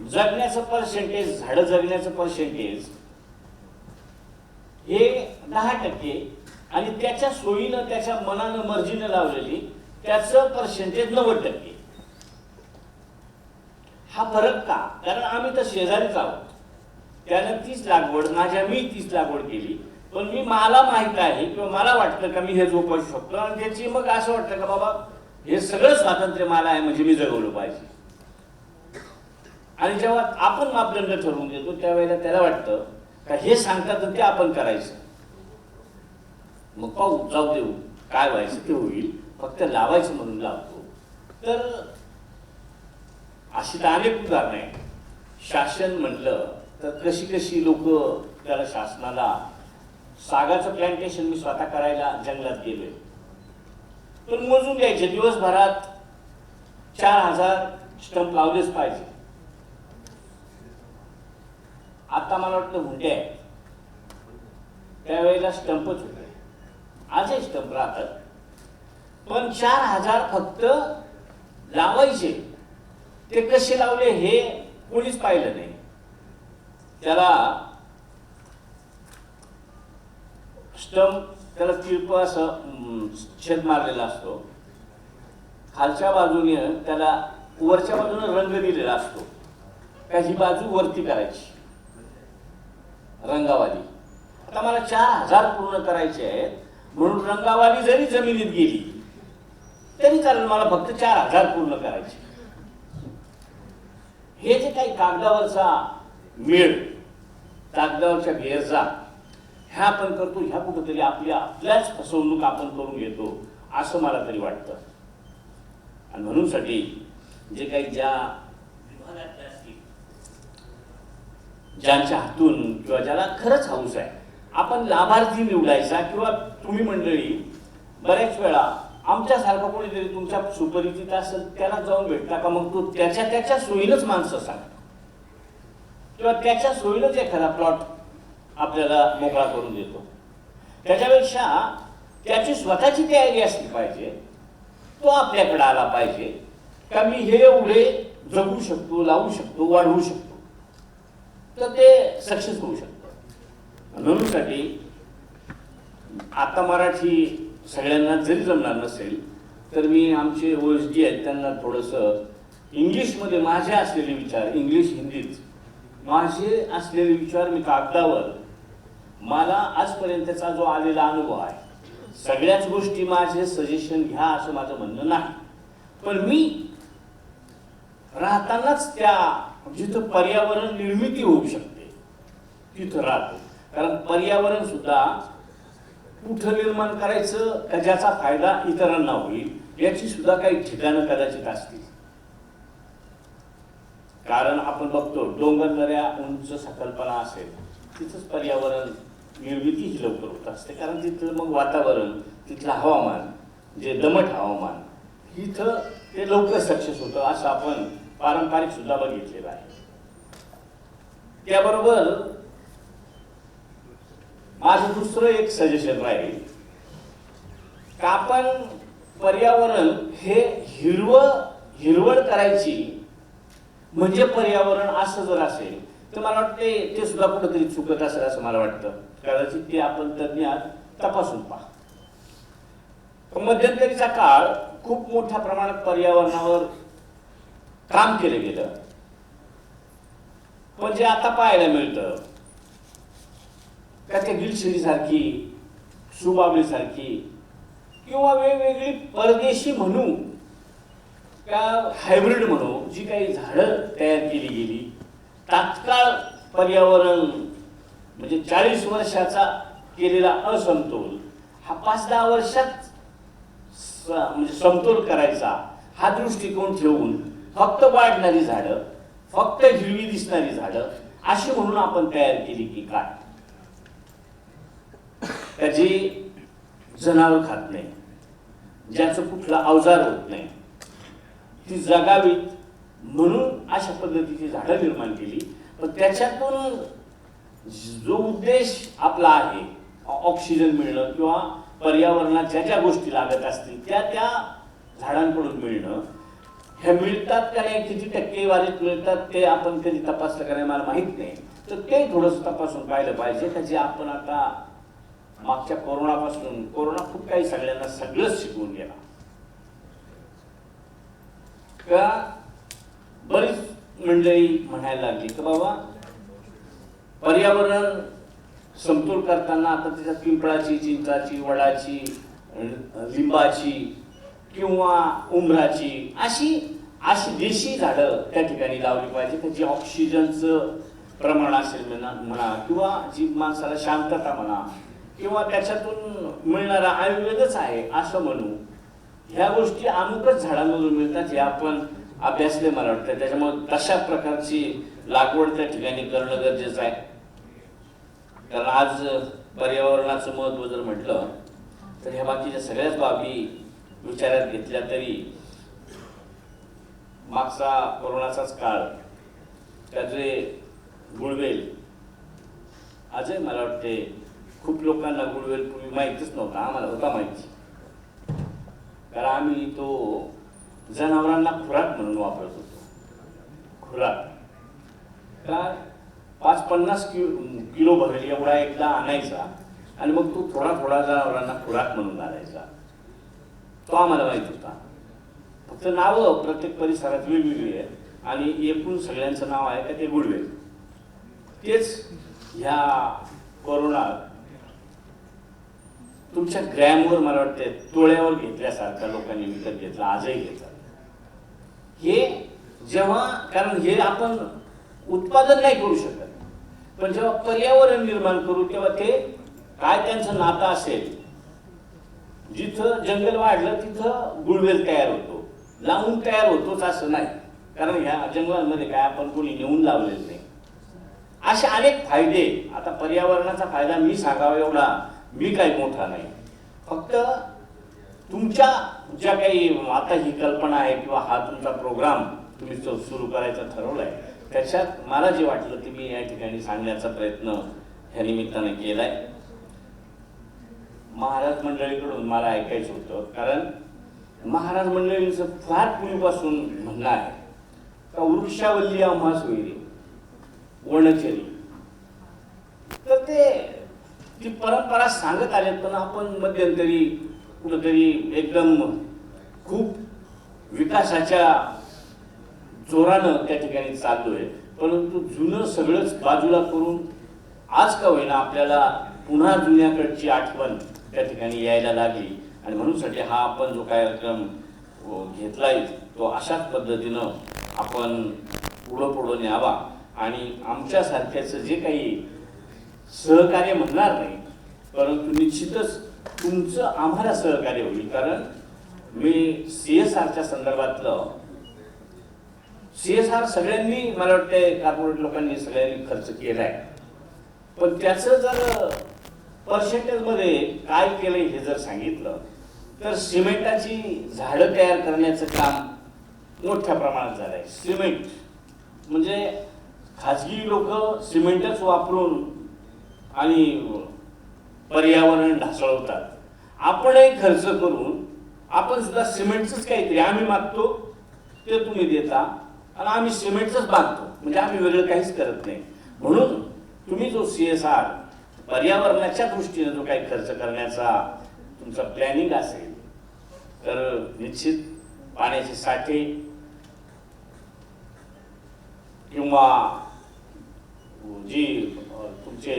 जगण्याचं पर्सेंटेज, झाडं जगण्याचं पर्सेंटेज हे 10% आणि त्याच्या सोयीनं त्याच्या मनानं मर्जीनं लावलेली त्याचं पर्सेंटेज 90%. हा फरक का? कारण आम्ही तर शेजारीच आहोत. त्यानं 30 लागवड, मी 30 लागवड केली, पण मला माहित आहे किंवा मला वाटतं का मी हे जोपासू शकतो आणि त्याची मग असं वाटतं का बाबा हे सगळं स्वातंत्र्य मला आहे म्हणजे मी जगवलं पाहिजे. आणि जेव्हा आपण मापदंड ठरवून देतो त्यावेळेला त्याला वाटतं का हे सांगतात ते आपण करायचं, मग पाहू जाऊ देऊ काय व्हायचं ते होईल, फक्त लावायचं म्हणून लावतो. तर अशी तर अनेक उदाहरणं आहेत. शासन म्हटलं तर कशी लोक त्याला शासनाला, सागाचं प्लॅन्टेशन मी स्वतः करायला जंगलात गेलोय, पण मोजून द्यायचे दिवसभरात 4000 स्टंप लावलेच पाहिजे. आता मला वाटतं हुंडे आहे, त्यावेळेला स्टंपच होते, आजही स्टंप राहतात, पण 4000 फक्त लावायचे. ते कसे लावले हे कोणीच पाहिलं नाही. त्याला स्टंप, त्याला तिरप असं छेद मारलेला असतो, खालच्या बाजूने त्याला वरच्या बाजूने रंग दिलेला असतो का ही बाजू वरती करायची रंगावाली. आता मला 4000 पूर्ण करायचे आहेत म्हणून रंगावाली जरी जमिनीत गेली तरी चालेल, मला फक्त 4000 पूर्ण करायचे. हे जे काही कागदावरचा मेळ, कागदावरच्या गैरजा ह्या आपण करतो, ह्या कुठंतरी आपल्याच फसवणूक आपण करून घेतो असं मला तरी वाटतं. आणि म्हणूनसाठी जे काही ज्या विभागातल्या असतील, ज्यांच्या हातून किंवा ज्याला खरंच हौस आहे, आपण लाभार्थी निवडायचा. किंवा तुम्ही मंडळी बऱ्याच वेळा आमच्यासारखं कोणीतरी तुमच्या सुपरिचित असेल त्याला जाऊन भेटता का, मग तो त्याच्या सोयीनंच माणसं सांगतो किंवा त्याच्या सोयीनंच एखादा प्लॉट आपल्याला मोकळा करून देतो. त्याच्यापेक्षा त्याची स्वतःची तयारी असली पाहिजे, तो आपल्याकडे आला पाहिजे का मी हे एवढे जगू शकतो, लावू शकतो, वाढवू शकतो, तर ते सक्सेस होऊ शकतं. म्हणूनसाठी आता मराठी सगळ्यांना जरी जमणार नसेल तर मी आमचे OSD आहेत त्यांना थोडंसं इंग्लिशमध्ये माझे असलेले विचार, इंग्लिश हिंदीत माझे असलेले विचार मी कागदावर, मला आजपर्यंतचा जो आलेला अनुभव आहे, सगळ्याच गोष्टी माझे सजेशन घ्या असं माझं म्हणणं नाही, पण मी राहतानाच त्या जिथं पर्यावरण निर्मिती होऊ शकते तिथं राहतो. कारण पर्यावरण सुद्धा कुठं निर्माण करायचं का ज्याचा फायदा इतरांना होईल याची सुद्धा काही ठिकाणं कदाचित असतील. कारण आपण बघतो डोंगरदऱ्या उंच सकल्पना असेल तिथंच पर्यावरण निर्मिती ही लवकर होत असते. कारण तिथलं मग वातावरण, तिथलं हवामान जे दमट हवामान इथं ते लवकर सक्सेस होतं असं आपण पारंपरिक सुद्धा बघितलेलं आहे. त्याबरोबर माझं दुसरं एक सजेशन राहील का आपण पर्यावरण हे हिरवळ करायची म्हणजे पर्यावरण असं जर असेल तर मला वाटते ते सुद्धा कुठंतरी चुकत असेल असं मला वाटतं. कदाचित ते आपण तज्ञात तपासून पहा. मध्यंतरीचा काळ खूप मोठ्या प्रमाणात पर्यावरणावर काम केलं गेलं, पण जे आता पाहायला मिळतं का त्या गिलशिरीसारखी, सुबाबळीसारखी किंवा वेगवेगळी परदेशी म्हणू का हायब्रिड म्हणू जी काही झाडं तयार केली गेली, तात्काळ पर्यावरण म्हणजे 40 वर्षाचा केलेला असमतोल हा 5-10 वर्षात म्हणजे समतोल करायचा हा दृष्टिकोन ठेवून फक्त वाढणारी झाडं, फक्त हिरवी दिसणारी झाडं अशी म्हणून आपण तयार केली की काय, त्याची जनावर खात नाही, ज्याचं कुठला अवजार होत नाही, ती जगावीत म्हणून अशा पद्धतीची झाडं निर्माण केली. पण त्याच्यातून जो उद्देश आपला आहे ऑक्सिजन मिळणं किंवा पर्यावरणात ज्या ज्या गोष्टी लागत असतील त्या त्या झाडांकडून मिळणं, ह्या मिळतात का नाही, किती टक्केवारीत मिळतात ते आपण कधी तपासलं का नाही मला माहीत नाही. तर ते थोडंसं तपासून पाहिलं पाहिजे का जे आपण आता मागच्या कोरोना खूप काही सगळ्यांना सगळंच शिकवून गेला का बरीच मंडळी म्हणायला लागली की बाबा पर्यावरण समतोल करताना आता त्याच्यात पिंपळाची, चिंचाची, वडाची, लिंबाची किंवा उंबराची अशी देशी झाडं त्या ठिकाणी लावली पाहिजे की जी ऑक्सिजनचं प्रमाण असेल म्हणा किंवा जी माणसाला शांतता म्हणा किंवा त्याच्यातून मिळणारा आयुर्वेदच आहे असं म्हणू, ह्या गोष्टी अमुकच झाडांमधून मिळतात हे आपण अभ्यासले मला वाटतं. त्याच्यामुळे तशा प्रकारची लागवड त्या ठिकाणी करणं गरजेचं आहे. कारण आज पर्यावरणाचं महत्त्व जर म्हटलं तर ह्या बाकीच्या सगळ्याच बाबी विचारात घेतल्या तरी मागचा कोरोनाचाच काळ त्याचे गुळवेल आजही मला वाटते खूप लोकांना गुळवेल पूर्वी माहितीच नव्हता, आम्हाला होता माहिती. कारण आम्ही तो जनावरांना खुराक म्हणून वापरत होतो. खुराक का 5-50 किलो भरेल एवढा एकदा आणायचा आणि मग तो थोडा थोडा जनावरांना खुराक म्हणून घालायचा. तो आम्हाला माहित होता. फक्त नावं प्रत्येक परिसरात वेगवेगळी आहेत आणि एकूण सगळ्यांचं नाव आहे का ते गुळवेल. तेच ह्या कोरोनात तुमच्या ग्रॅमवर मला वाटते तोळ्यावर घेतल्यासारखा लोकांनी विकत घेतला, आजही घेतात. हे जेव्हा कारण हे आपण उत्पादन नाही करू शकत, पण जेव्हा पर्यावरण निर्माण करू तेव्हा ते काय त्यांचं नातं असेल, जिथं जंगल वाढलं तिथं गुळवेल तयार होतो, लावून तयार होतोच असं नाही. कारण ह्या जंगलांमध्ये काय आपण कोणी नेऊन लावलेलं नाही. असे अनेक फायदे. आता पर्यावरणाचा फायदा मी सांगावा एवढा मी काही मोठा नाही, फक्त तुमच्या ज्या काही आता ही कल्पना आहे किंवा हा तुमचा प्रोग्राम तुम्ही सुरू करायचा ठरवलाय त्याच्यात मला जे वाटलं ते मी या ठिकाणी सांगण्याचा प्रयत्न ह्या निमित्ताने केलाय. महाराज मंडळीकडून मला ऐकायचं होतं, कारण महाराज मंडळींचं फार पूर्वीपासून म्हणणं आहे का वृक्षावल्ली आम्हा सोयरी वनचरी, तर ती परंपरा सांगत आले. पण आपण मध्यंतरी कुठंतरी एकदम खूप विकासाच्या जोरानं त्या ठिकाणी चाललोय, परंतु जुनं सगळंच बाजूला करून आज का होईना आपल्याला पुन्हा जुन्याकडची आठवण त्या ठिकाणी यायला लागली. आणि म्हणूनसाठी हा आपण जो कार्यक्रम घेतलाय तो अशाच पद्धतीनं आपण पुढं न्यावा आणि आमच्यासारख्याचं जे काही सहकार्य म्हणणार नाही, परंतु निश्चितच तुमचं आम्हाला सहकार्य होईल. कारण मी CSRच्या संदर्भातलं CSR सगळ्यांनी मला वाटतं कॉर्पोरेट लोकांनी सगळ्यांनी खर्च केलाय, पण त्याचं जर पर्सेंटेजमध्ये काय केलं हे जर सांगितलं तर सिमेंटाची झाडं तयार करण्याचं काम मोठ्या प्रमाणात झालंय. सिमेंट म्हणजे खाजगी लोक सिमेंटच वापरून आणि पर्यावरण ढासळवतात. आपणही खर्च करून आपण सुद्धा सिमेंटच काहीतरी आम्ही मागतो ते तुम्ही देता आणि आम्ही सिमेंटच बांधतो, म्हणजे आम्ही वेगळं काहीच करत नाही. म्हणून तुम्ही जो CSR पर्यावरणाच्या दृष्टीने जो काही खर्च करण्याचा तुमचा प्लॅनिंग असेल तर निश्चित पाण्याचे साठे किंवा जी तुमचे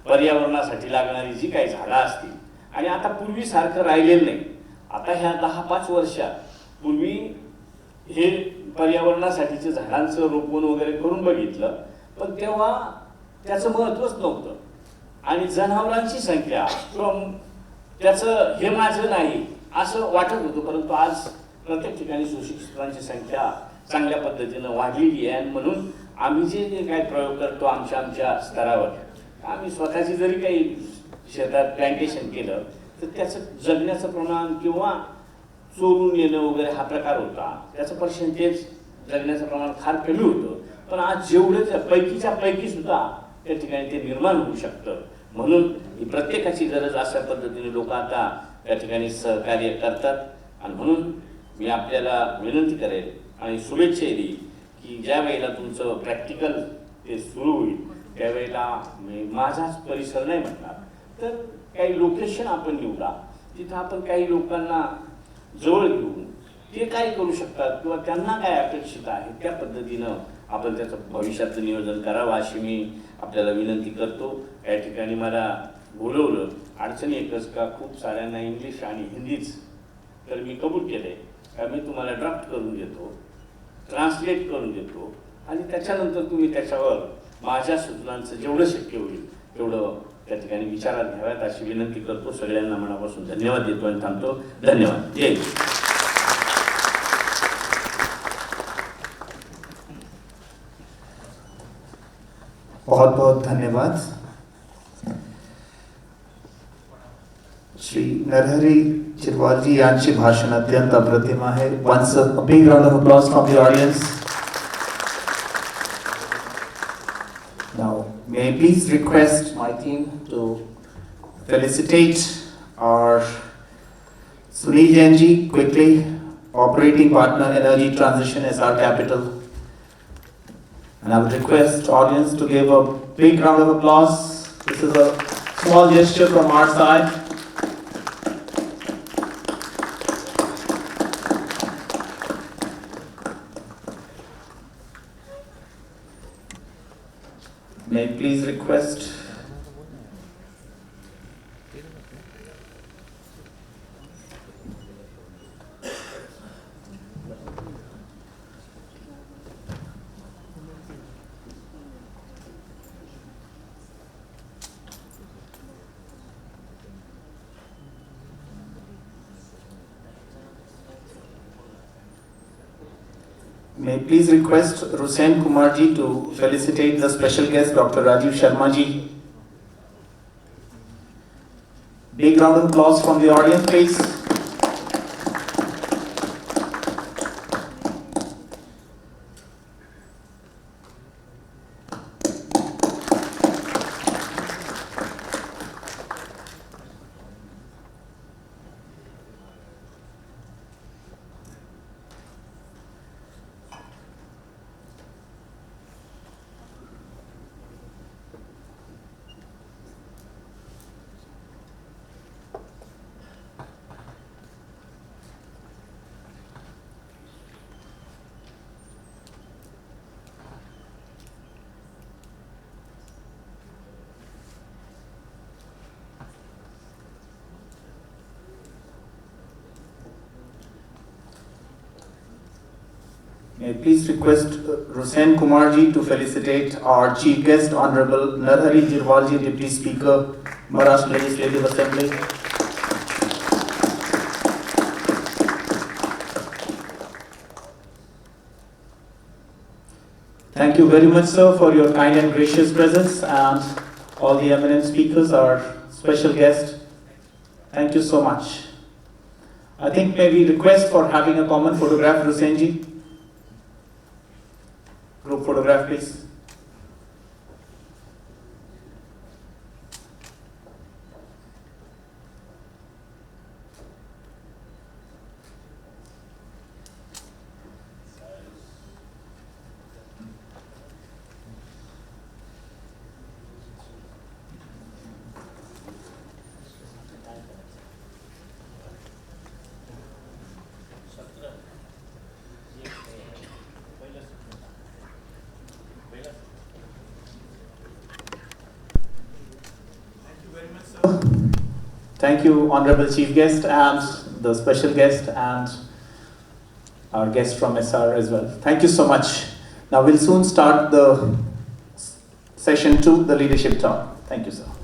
पर्यावरणासाठी लागणारी जी काही झाडं असतील, आणि आता पूर्वीसारखं राहिलेलं नाही. आता ह्या 10-5 वर्षात पूर्वी हे पर्यावरणासाठीचे झाडांचं रोपण वगैरे करून बघितलं, पण तेव्हा त्याचं महत्त्वच नव्हतं आणि जनावरांची संख्या किंवा त्याचं हे माझं नाही असं वाटत होतं. परंतु आज प्रत्येक ठिकाणी सुशिक्षितांची संख्या चांगल्या पद्धतीनं वाढलेली आहे आणि म्हणून आम्ही जे काही प्रयोग करतो आमच्या स्तरावर, आम्ही स्वतःची जरी काही शेतात प्लॅन्टेशन केलं तर त्याचं जगण्याचं प्रमाण किंवा चोरून येणं वगैरे हा प्रकार होता, त्याचं पर्सेंटेज जगण्याचं प्रमाण फार कमी होतं. पण आज जेवढं पैकीच्या पैकी सुद्धा त्या ठिकाणी ते निर्माण होऊ शकतं. म्हणून ही प्रत्येकाची गरज अशा पद्धतीने लोक आता त्या ठिकाणी सहकार्य करतात आणि म्हणून मी आपल्याला विनंती करेल आणि शुभेच्छा देईल की ज्या वेळेला तुमचं प्रॅक्टिकल ते सुरू होईल त्यावेळेला मी माझाच परिसर नाही म्हणणार, तर काही लोकेशन आपण निवडा, तिथं आपण काही लोकांना जवळ घेऊन ते काय करू शकतात किंवा त्यांना काय अपेक्षित आहे त्या पद्धतीनं आपण त्याचं भविष्याचं नियोजन करावं अशी मी आपल्याला विनंती करतो. या ठिकाणी मला बोलवलं, अडचणी एकच का खूप साऱ्यांना इंग्लिश आणि हिंदीच, तर मी कबूल केले का मी तुम्हाला ड्राफ्ट करून देतो, ट्रान्सलेट करून देतो आणि त्याच्यानंतर तुम्ही त्याच्यावर माझ्या सूचनांचं जेवढं शक्य होईल तेवढं त्या ठिकाणी विचारात घ्याव्यात अशी विनंती करतो. सगळ्यांना मनापासून धन्यवाद देतो आणि थांबतो. धन्यवाद. जय हिंद. बहुत बहुत धन्यवाद. श्री नरहरी झिरवाल जी यांचे भाषण अत्यंत अप्रतिम आहे. Once a big round of applause from the audience. Now, may I please request my team to felicitate our Sunil Jain ji quickly, operating partner, Energy Transition Essar Capital. And I would request audience to give a big round of applause. This is a small gesture from our side. May I please request May I please request Rusen Kumar ji to felicitate the special guest Dr. Rajiv Sharma ji. Big round of applause from the audience, please. May I please request Rusen Kumar ji to felicitate our chief guest, Hon'ble Narhari Zirwal ji, Deputy Speaker, Maharashtra Legislative Assembly. Thank you very much, sir, for your kind and gracious presence, and all the eminent speakers, our special guest. Thank you so much. I think maybe request for having a common photograph, Rusen ji. Group photograph, please. Thank you, Honorable Chief Guest and the special guest and our guest from Essar as well. Thank you so much. Now we'll soon start the session 2, the leadership talk. Thank you, sir.